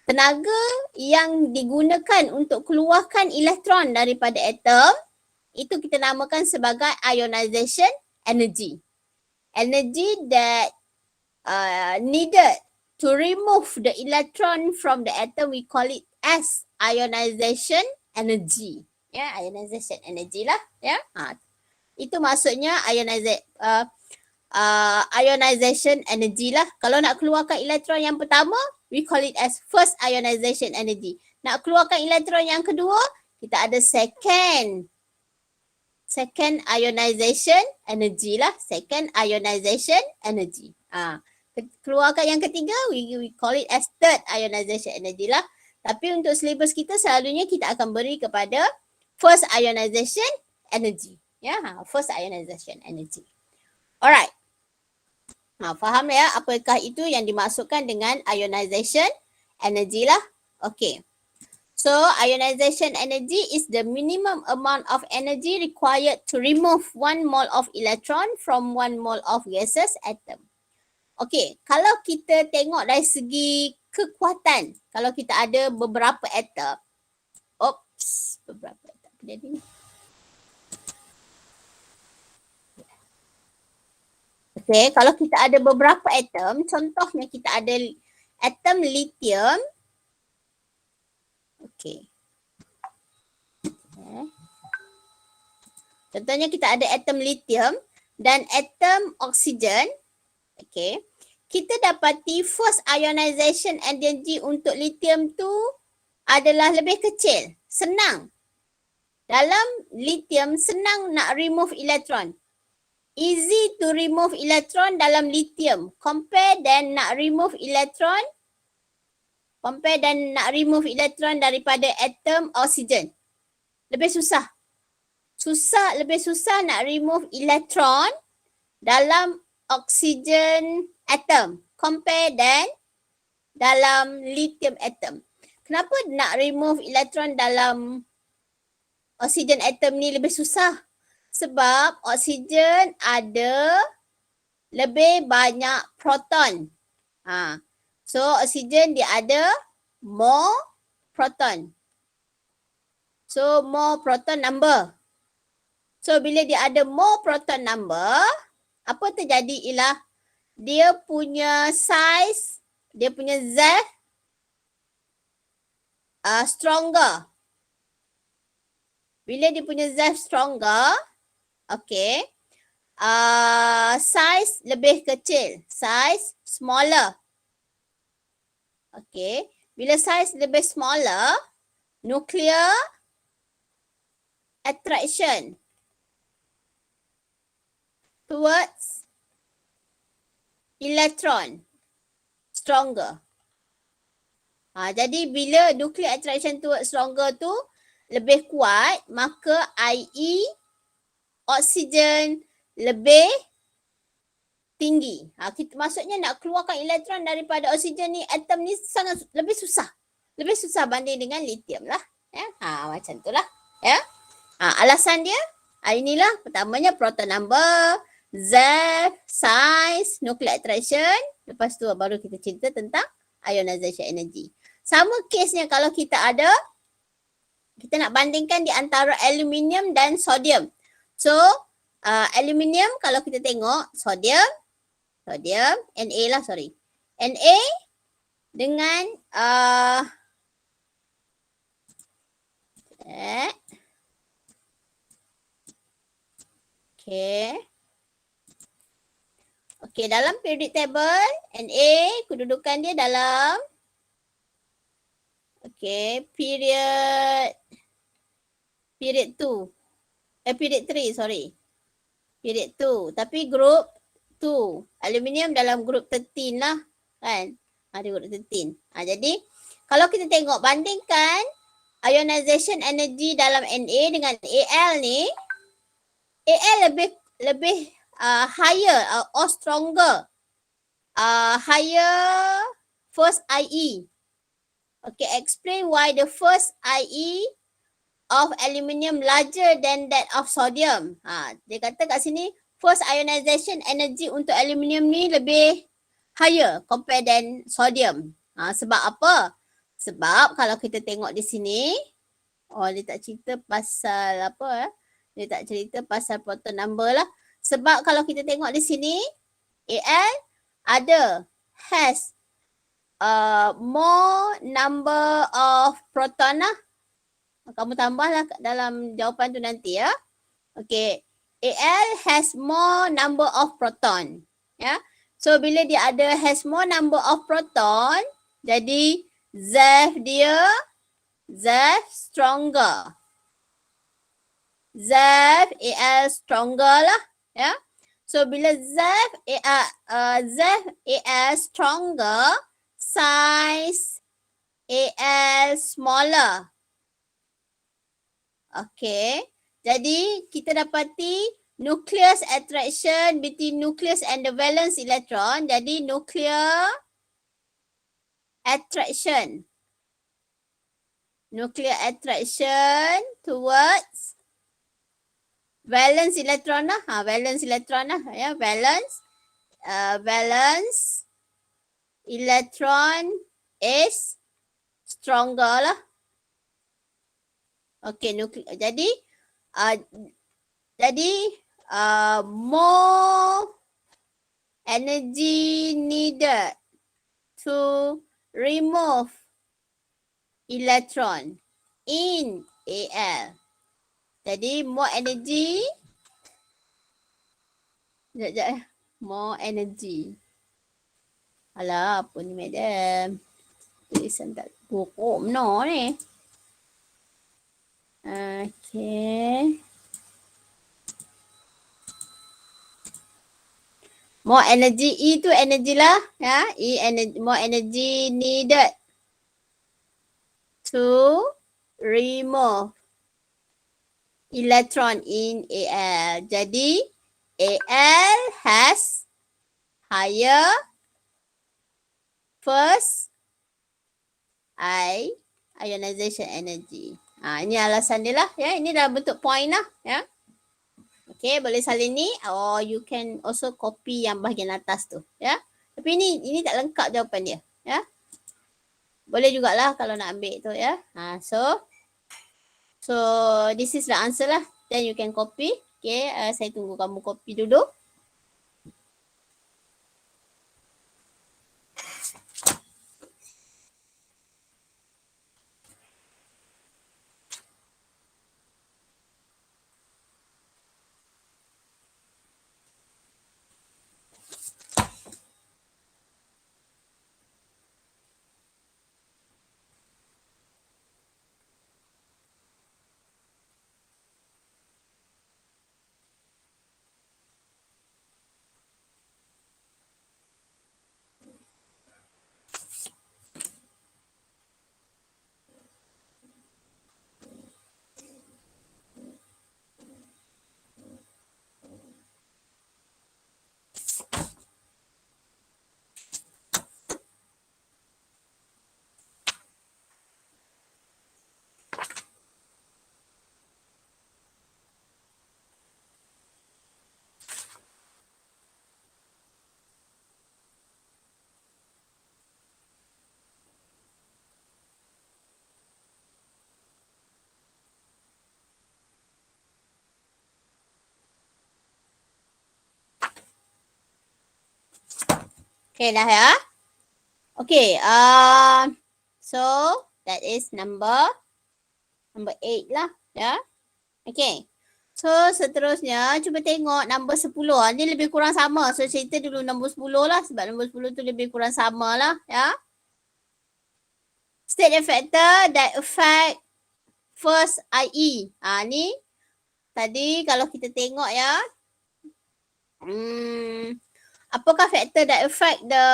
tenaga yang digunakan untuk keluarkan elektron daripada atom, itu kita namakan sebagai ionization energy. Energy that needed to remove the electron from the atom, we call it as ionization energy. Ya, ionization energy lah. Ya, itu maksudnya ionization energy lah. Kalau nak keluarkan elektron yang pertama, we call it as first ionization energy. Nak keluarkan elektron yang kedua, kita ada second ionization energy lah. Second ionization energy. Keluarkan yang ketiga, we call it as third ionization energy lah. Tapi untuk syllabus kita selalunya kita akan beri kepada first ionization energy. Ya, first ionization energy. Alright. Faham ya apakah itu yang dimaksudkan dengan ionization energy lah. Okay. So, ionization energy is the minimum amount of energy required to remove 1 mole of electron from 1 mole of gaseous atom. Okay, kalau kita tengok dari segi kekuatan, kalau kita ada beberapa atom, beberapa atom, jadi ni. Okay, kalau kita ada beberapa atom, contohnya kita ada atom lithium. Okay. Contohnya kita ada atom lithium dan atom oksigen. Okay. Kita dapati first ionization energy untuk lithium tu adalah lebih kecil. Senang. Dalam lithium senang nak remove electron. Easy to remove electron dalam lithium. Compare dan nak remove electron daripada atom oksigen. Lebih susah. Lebih susah nak remove electron dalam oksigen atom. Compare dan dalam lithium atom. Kenapa nak remove electron dalam oksigen atom ni lebih susah? Sebab oksigen ada lebih banyak proton. So oksigen dia ada more proton. So more proton number. So bila dia ada more proton number, apa terjadi ialah dia punya size, dia punya Z stronger. Bila dia punya Z stronger, okay, size lebih kecil, size smaller. Okay, bila size lebih smaller, nuclear attraction towards electron stronger. Jadi bila nuclear attraction towards stronger tu, lebih kuat, maka IE oksigen lebih tinggi. Maksudnya nak keluarkan elektron daripada oksigen ni, atom ni sangat lebih susah. Lebih susah banding dengan lithium lah. Ya? Macam tu lah. Ya? Alasan dia, inilah pertamanya proton number, Z, size, nuclear attraction. Lepas tu baru kita cerita tentang ionization energy. Sama kesnya kalau kita nak bandingkan di antara aluminium dan sodium. So, aluminium kalau kita tengok, sodium, Na lah, sorry. Na dengan Okay, dalam periodic table, Na kedudukan dia dalam period 2. Period 3, sorry. Period 2. Tapi group 2. Aluminium dalam group 13 lah. Kan? Ada group 13. Jadi, kalau kita tengok bandingkan ionization energy dalam Na dengan Al ni, Al lebih higher or stronger. Higher first IE. Okay, explain why the first IE of aluminium larger than that of sodium. Dia kata kat sini, first ionization energy untuk aluminium ni lebih higher compared than sodium. Sebab apa? Sebab kalau kita tengok di sini, dia tak cerita pasal apa. Dia tak cerita pasal proton number lah. Sebab kalau kita tengok di sini, Al has more number of proton lah. Kamu tambahlah dalam jawapan tu nanti ya. Okay. Al has more number of proton. Ya. So bila dia has more number of proton, jadi ZeV dia stronger. ZeV Al stronger lah. Ya. So bila ZeV Al stronger, size Al smaller. Okay. Jadi kita dapati nucleus attraction between nucleus and the valence electron. Jadi nuclear attraction. Nuclear attraction towards valence electron lah. Valence electron lah. Ya, valence. Valence electron is stronger lah. Okay, jadi more energy needed to remove electron in Al. Jadi more energy. Sekejap. More energy. Alah, apa ni madam? Tulisan tak pokok no ni. Okay. More energy, E tu energy lah. Ya, more energy needed to remove electron in Al. Jadi, Al has higher first ionization energy. Ini alasan dia lah. Ya, ini dalam bentuk point lah. Ya. Okay, boleh salin ni. Or you can also copy yang bahagian atas tu. Ya. Tapi ini tak lengkap jawapan dia. Ya. Boleh jugalah kalau nak ambil tu ya. So this is the answer lah. Then you can copy. Okay, saya tunggu kamu copy dulu. Okay dah ya. Okay, so that is number 8 lah ya. Okay. So seterusnya cuba tengok nombor 10. Ni lebih kurang sama. So cerita dulu nombor 10 lah sebab nombor 10 tu lebih kurang sama lah ya. State and factor that affect first IE. Ni tadi kalau kita tengok ya. Apakah factor that affect the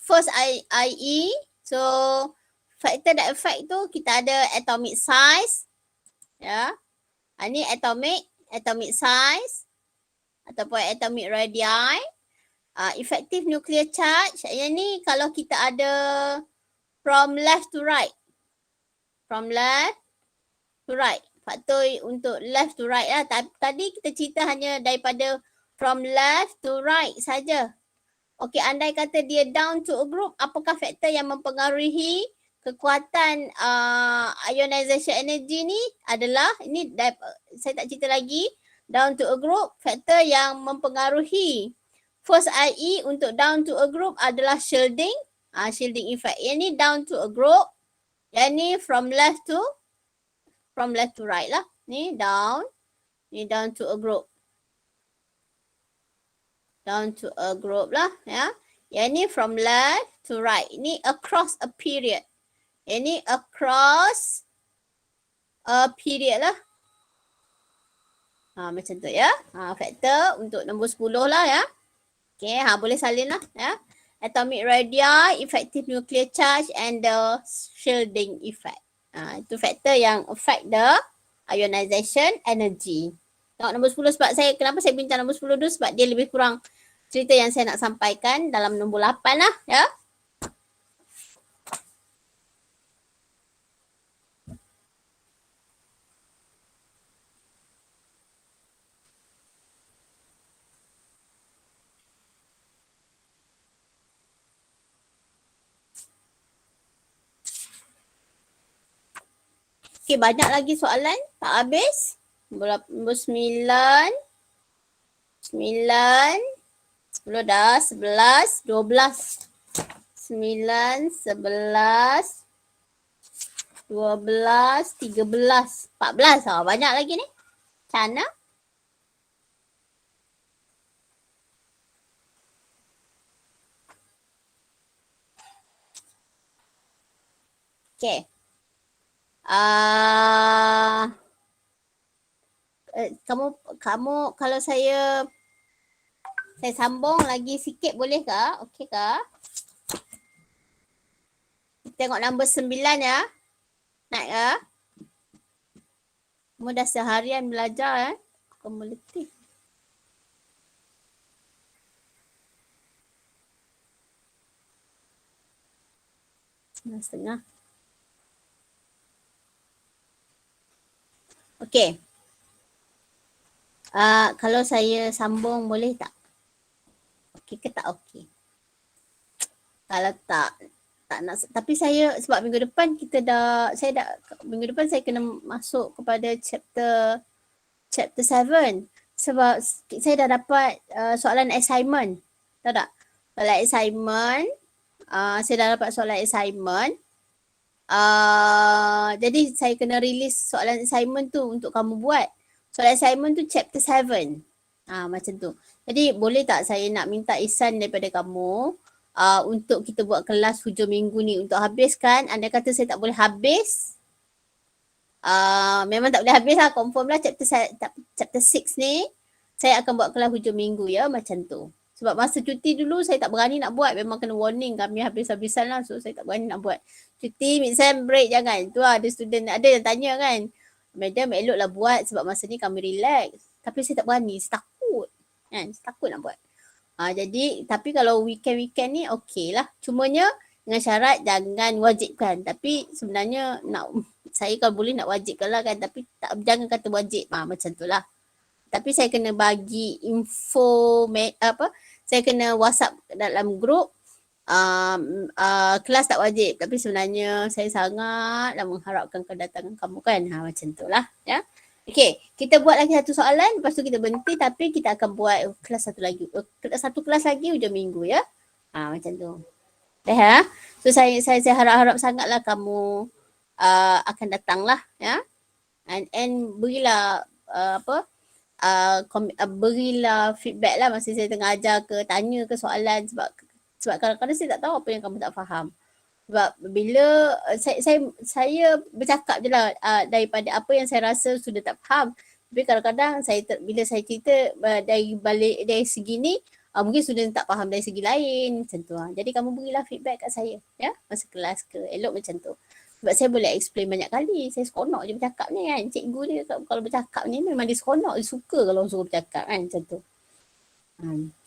first IE? So factor that affect tu kita ada atomic size. Ya. Ni atomic size ataupun atomic radii, effective nuclear charge. Yang ni kalau kita ada from left to right. From left to right. Faktor untuk left to right lah. Tadi kita cerita hanya daripada from left to right saja. Okey, andai kata dia down to a group, apakah faktor yang mempengaruhi kekuatan ionization energy ni adalah, ini saya tak cerita lagi, down to a group, faktor yang mempengaruhi first IE untuk down to a group adalah shielding, shielding effect. Yang ni down to a group, yang ni from left to right lah. Ni down to a group. Down to a group lah ya. Yang ni from left to right. Ini across a period. Ini across a period lah. Macam tu ya. Faktor untuk nombor 10 lah ya. Okay, boleh salin lah ya. Atomic radii, effective nuclear charge and the shielding effect. Itu faktor yang affect the ionization energy. Tengok nombor 10 sebab kenapa saya bincang nombor 10 dulu sebab dia lebih kurang cerita yang saya nak sampaikan dalam nombor 8 lah ya. Okay, banyak lagi soalan tak habis. Nombor 9, 10 dah, 11, 12, 9, 11, 12, 13, 14. Banyak lagi ni. Macam mana? Okay. Kamu kalau saya sambung lagi sikit boleh ke? Okey ke? Tengok nombor 9 ya. Naik ke? Kamu dah seharian belajar kumulatif. Setengah. Okey. Kalau saya sambung boleh tak? Okey ke tak okey? Kalau tak nak, tapi saya sebab minggu depan minggu depan saya kena masuk kepada chapter 7 sebab saya dah dapat soalan assignment. Tahu tak? Soalan assignment, saya dah dapat soalan assignment. Jadi saya kena release soalan assignment tu untuk kamu buat. Soalan assignment tu chapter 7. Macam tu. Jadi boleh tak saya nak minta ihsan daripada kamu untuk kita buat kelas hujung minggu ni untuk habiskan. Anda kata saya tak boleh habis. Memang tak boleh habis lah. Confirm lah chapter 6 ni. Saya akan buat kelas hujung minggu ya. Macam tu. Sebab masa cuti dulu saya tak berani nak buat. Memang kena warning kami habis-habisan lah. So saya tak berani nak buat. Cuti mid-sem break jangan. Tu lah ada student ada yang tanya kan. Madam eloklah buat sebab masa ni kami relax. Tapi saya tak berani. Saya takut. Kan? Saya takut nak buat. Jadi tapi kalau weekend ni okey lah. Cumanya dengan syarat jangan wajibkan. Tapi sebenarnya saya kalau boleh nak wajibkan lah kan. Tapi jangan kata wajib. Macam tu lah. Tapi saya kena bagi info saya kena WhatsApp dalam grup kelas tak wajib. Tapi sebenarnya saya sangatlah mengharapkan kedatangan kamu kan. Macam tu lah ya. Okay, kita buat lagi satu soalan, lepas tu kita berhenti tapi kita akan buat kelas satu kelas lagi hujung minggu ya. Macam tu. Dah ya. So saya harap-harap sangatlah kamu akan datang lah ya. And berilah berilah feedback lah masa saya tengah ajar ke, tanya ke soalan sebab kadang-kadang saya tak tahu apa yang kamu tak faham. Sebab bila saya bercakap je lah daripada apa yang saya rasa sudah tak faham. Tapi kadang-kadang bila saya cerita dari segi ni, mungkin student tak faham dari segi lain macam tu. Jadi kamu berilah feedback kat saya ya masa kelas ke, elok macam tu. Sebab saya boleh explain banyak kali. Saya seronok je bercakap ni kan. Cikgu ni kalau bercakap ni memang dia seronok. Dia suka kalau suruh bercakap kan macam tu.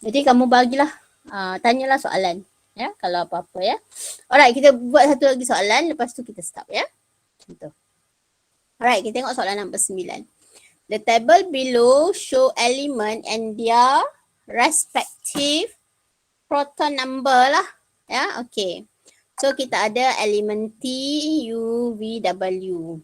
Jadi kamu bagilah, tanyalah soalan. Ya, kalau apa-apa ya. Alright, kita buat satu lagi soalan. Lepas tu kita stop ya. Macam tu. Alright, kita tengok soalan nombor 9. The table below show element and their respective proton number lah. Ya, okay. So kita ada elemen T, U, V, W.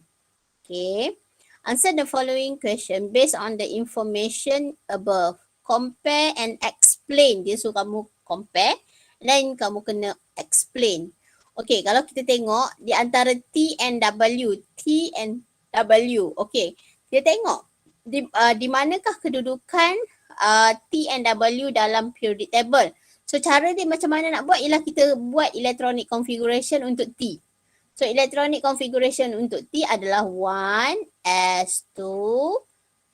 Okay. Answer the following question based on the information above. Compare and explain. Dia suruh kamu compare dan kamu kena explain. Okay, kalau kita tengok di antara T and W. T and W. Okay, kita tengok di manakah kedudukan T and W dalam periodic table. So cara dia macam mana nak buat ialah kita buat electronic configuration untuk T. So electronic configuration untuk T adalah 1s2,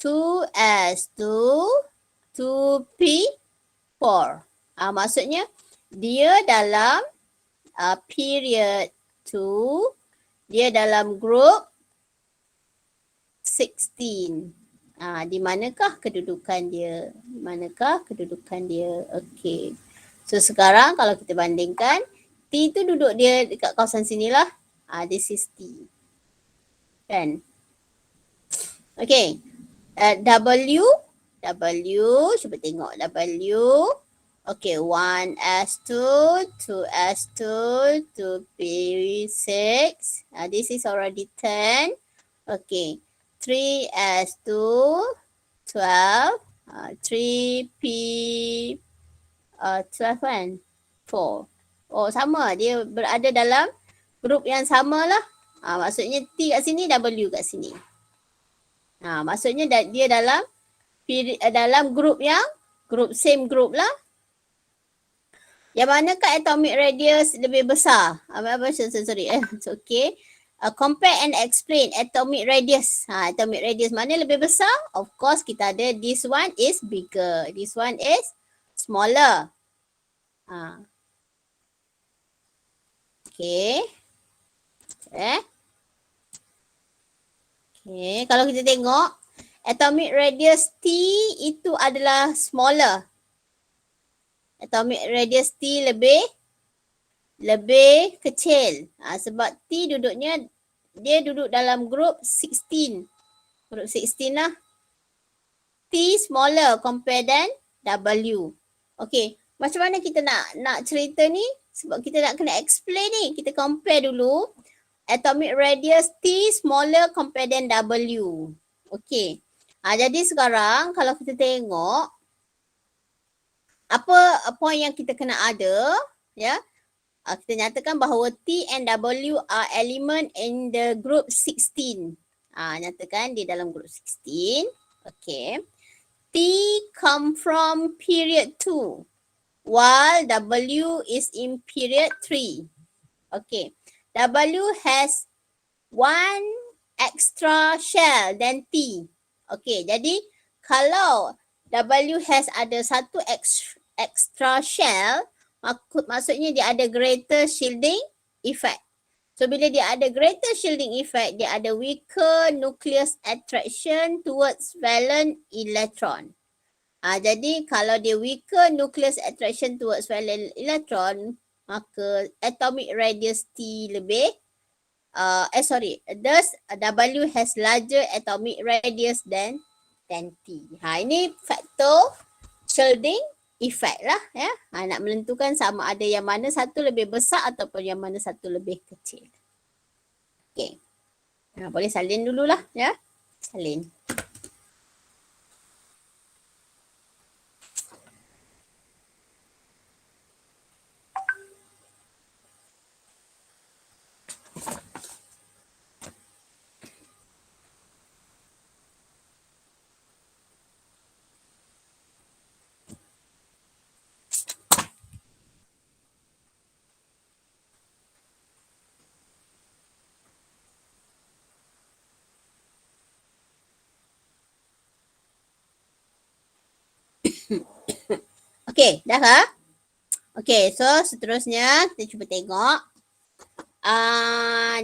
2s2, 2p4. Maksudnya dia dalam period 2, dia dalam group 16. Di manakah kedudukan dia? Di manakah kedudukan dia? Okey. So sekarang kalau kita bandingkan, T tu duduk dia dekat kawasan sinilah. This is T. Kan? Okay. W, cuba tengok W. Okay, 1s2, 2s2, 2p6. This is already 10. Okay. 3s2, 12, 3p 12 kan? 4. Oh sama, dia berada dalam grup yang sama lah. Maksudnya T kat sini, W kat sini. Maksudnya dia dalam grup same group lah. Yang manakah atomic radius lebih besar? Sorry. It's okay. Compare and explain atomic radius. Atomic radius mana lebih besar? Of course kita ada this one is bigger. This one is smaller. Okay. Okay. Kalau kita tengok atomic radius T itu adalah smaller. Atomic radius T lebih kecil. Sebab T dia duduk dalam group 16. Group 16 lah. T smaller compare than W. Okay. Macam mana kita nak cerita ni? Sebab kita nak kena explain ni. Kita compare dulu. Atomic radius T smaller compare than W. Okay. Jadi sekarang kalau kita tengok apa point yang kita kena ada, ya. Kita nyatakan bahawa T and W are element in the group 16. Nyatakan di dalam group 16. Okay. T come from period 2 while W is in period 3. Okay. W has one extra shell than T. Okay. Jadi kalau W has ada satu extra shell, maksudnya dia ada greater shielding effect. So bila dia ada greater shielding effect, dia ada weaker nucleus attraction towards valence electron. Jadi kalau dia weaker nucleus attraction towards valence electron, maka atomic radius T lebih thus W has larger atomic radius than T. Ini faktor shielding effect lah ya. Nak menentukan sama ada yang mana satu lebih besar ataupun yang mana satu lebih kecil. Okey. Boleh salin dululah ya. Salin. Okey, dah ke? Okey, so seterusnya kita cuba tengok.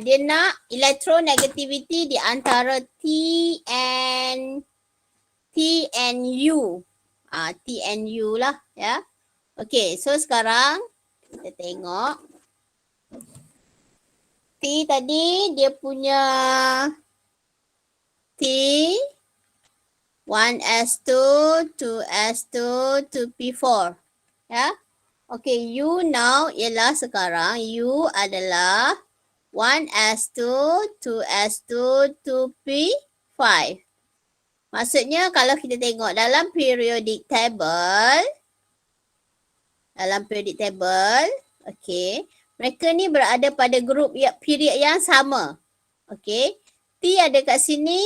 Dia nak electronegativity di antara T and U. T and U lah ya. Okey, so sekarang kita tengok. T tadi dia punya T 1s2, 2s2, 2p4. Ya. Okay, U now ialah sekarang U adalah 1s2, 2s2, 2p5. Maksudnya kalau kita tengok dalam periodic table, okay, mereka ni berada pada grup period yang sama. Okay, T ada kat sini,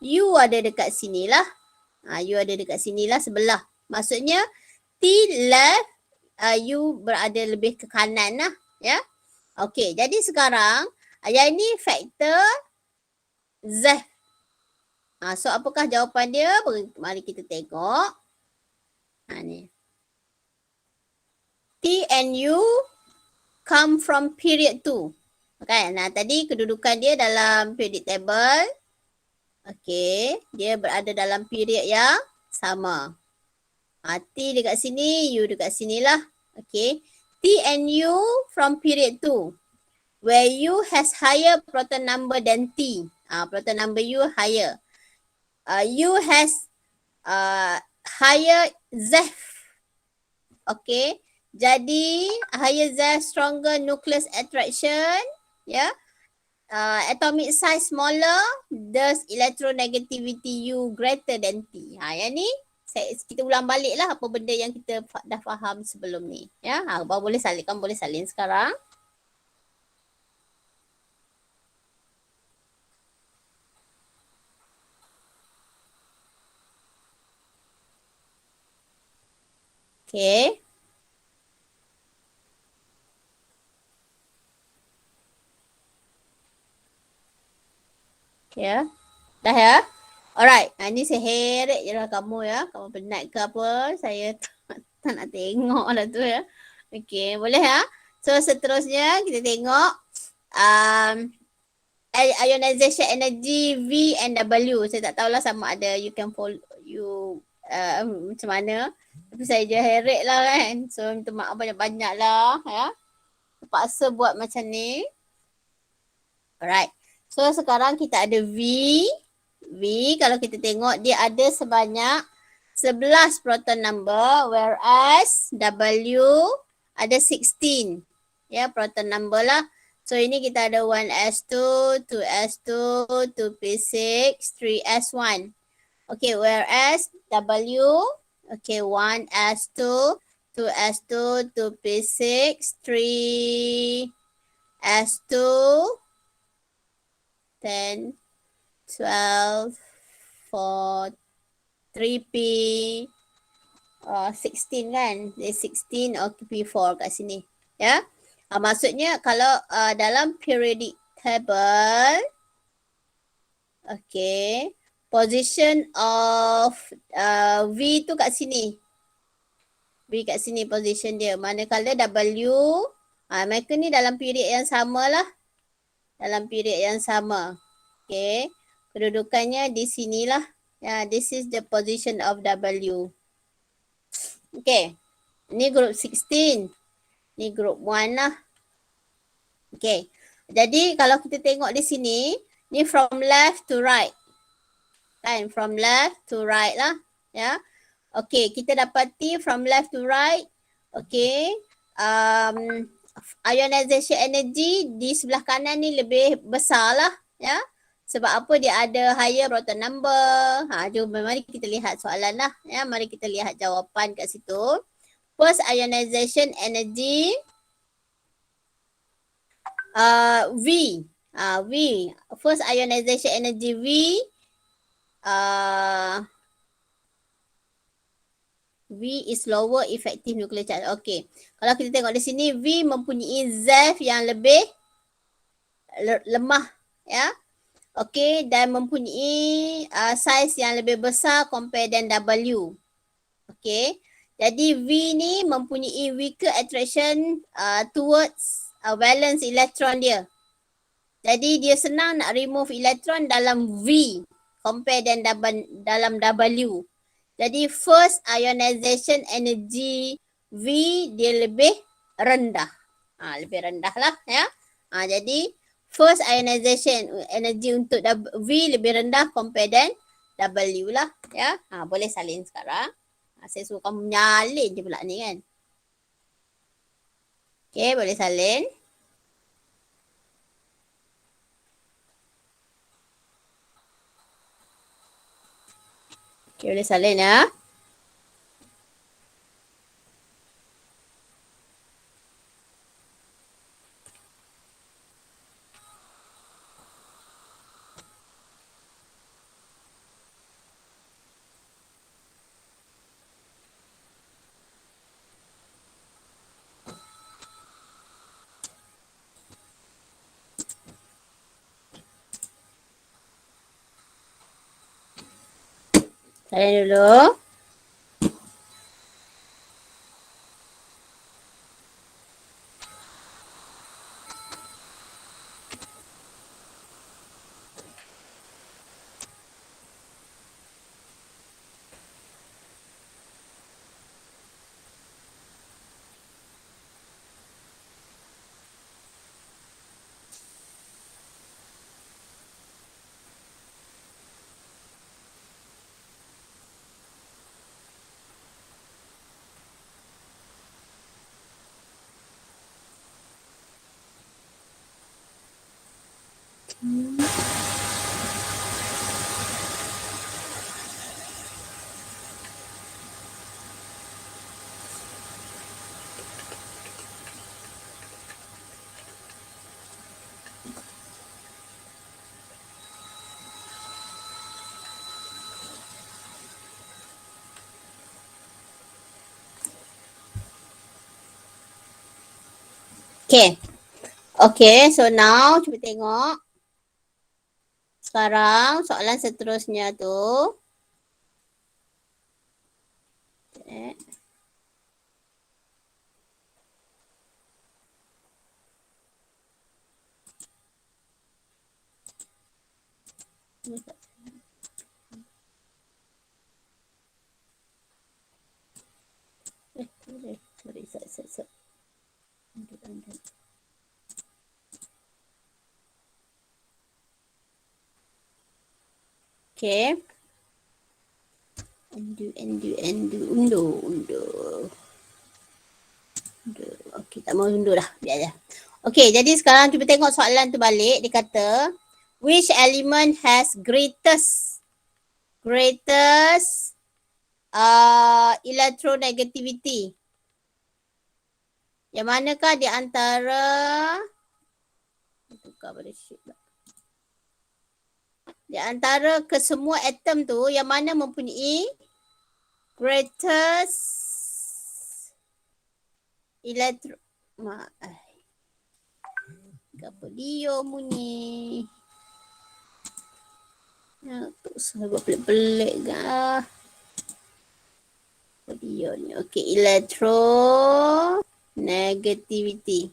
U ada dekat sini lah. U ada dekat sini lah sebelah. Maksudnya T left, U berada lebih ke kanan lah. Ya. Okay, jadi sekarang yang ini faktor Z. So apakah jawapan dia? Mari kita tengok. Ni. T and U come from period 2. Kan? Tadi kedudukan dia dalam periodic table. Okay, dia berada dalam period yang sama. T dekat sini, U dekat sini lah. Okay, T and U from period 2. Where U has higher proton number than T. Proton number U higher. U has higher Z. Okay, jadi higher Z stronger nucleus attraction. Ya. Atomic size smaller, thus electronegativity U greater than T. Yang ni kita ulang balik lah apa benda yang kita dah faham sebelum ni. Ya, baru boleh salin sekarang. Okay. Ya. Dah ya? Alright. Ni saya heret je lah kamu ya. Kamu penat ke apa? Saya tak nak tengok lah tu ya. Okay. Boleh ya? So seterusnya kita tengok. Ionization energy V and W. Saya tak tahulah sama ada you can follow macam mana. Tapi saya je heret lah kan. So minta maaf banyak-banyak lah ya. Terpaksa buat macam ni. Alright. So sekarang kita ada V. V kalau kita tengok dia ada sebanyak 11 proton number, whereas W ada 16. Ya, proton number lah. So ini kita ada 1s2, 2s2, 2p6, 3s1. Okay, whereas W, okay, 1s2, 2s2, 2p6, 3s2, 10, 12, 4, 3p, 16 kan? Dia 16 or p4 kat sini. Ya. Maksudnya kalau dalam periodic table, okay, position of V tu kat sini. V kat sini position dia. Manakala W, mereka ni dalam period yang sama lah. Dalam period yang sama. Okay. Kedudukannya di sinilah. This is the position of W. Okay. Ni group 16. Ni group 1 lah. Okay. Jadi kalau kita tengok di sini. Ni from left to right. Kan? From left to right lah. Ya. Okay. Kita dapati from left to right. Okay. Ionization energy di sebelah kanan ni lebih besar lah. Ya. Sebab apa? Dia ada higher proton number. Jom mari kita lihat soalan lah. Ya. Mari kita lihat jawapan kat situ. First ionization energy V. V. First ionization energy V. V is lower effective nuclear charge. Okay. Kalau kita tengok di sini, V mempunyai ZeV yang lebih lemah. Ya. Okay. Dan mempunyai size yang lebih besar compare dengan W. Okay. Jadi V ni mempunyai weaker attraction towards valence electron dia. Jadi dia senang nak remove elektron dalam V compare dengan dalam W. Jadi first ionization energy V dia lebih rendah. Lebih rendah lah ya. Jadi first ionization energy untuk V lebih rendah compare dengan W lah ya. Boleh salin sekarang. Saya suruh kamu menyalin je pula ni kan. Okay, boleh salin. Okay, boleh salin ya. Salin dulu. Okay. Okay, so now cuba tengok. Sekarang soalan seterusnya tu. Okay. Sorry. Okay. Undo. Okay, tak mau undur dah. Biar je. Okay, jadi sekarang kita tengok soalan tu balik. Dia kata, which element has greatest electronegativity? Yang manakah di antara di antara kesemua atom tu, yang mana mempunyai greatest apa dia bunyi? Tu saya pelik-pelik ke? Apa dia ni? Okay, electronegativity.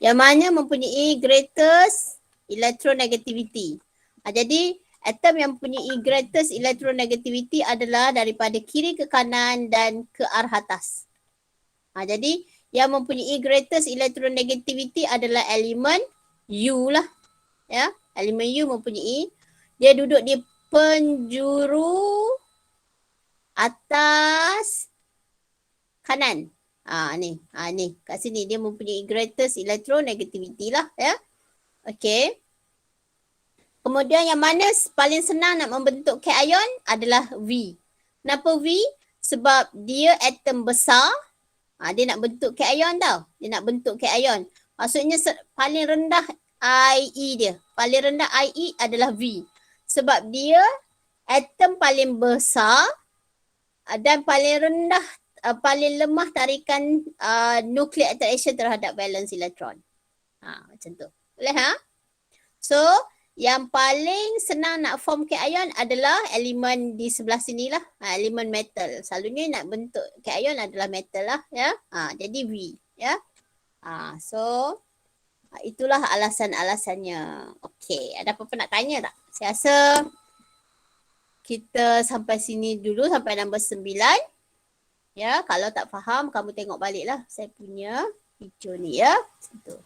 Yang mana mempunyai greatest electronegativity. Jadi atom yang mempunyai greatest electronegativity adalah daripada kiri ke kanan dan ke arah atas. Jadi yang mempunyai greatest electronegativity adalah elemen U lah. Ya, elemen U mempunyai, dia duduk di penjuru atas kanan. Ni kat sini dia mempunyai greatest electronegativity lah ya. Okay. Kemudian yang mana paling senang nak membentuk cation adalah V. Kenapa V? Sebab dia atom besar. Dia nak bentuk cation tau. Dia nak bentuk cation. Maksudnya paling rendah IE dia. Paling rendah IE adalah V. Sebab dia atom paling besar dan paling rendah, paling lemah tarikan nuclear attraction terhadap valence elektron. Macam tu. Boleh ha? So, yang paling senang nak form cation adalah elemen di sebelah sini lah. Elemen metal. Selalunya nak bentuk cation adalah metal lah. Ya. Jadi V. Ya. So, itulah alasan-alasannya. Okey, ada apa-apa nak tanya tak? Saya rasa kita sampai sini dulu, sampai nombor 9. Ya, kalau tak faham, kamu tengok balik lah saya punya video ni ya. Macam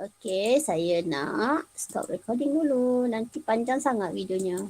Okey, saya nak stop recording dulu. Nanti panjang sangat videonya.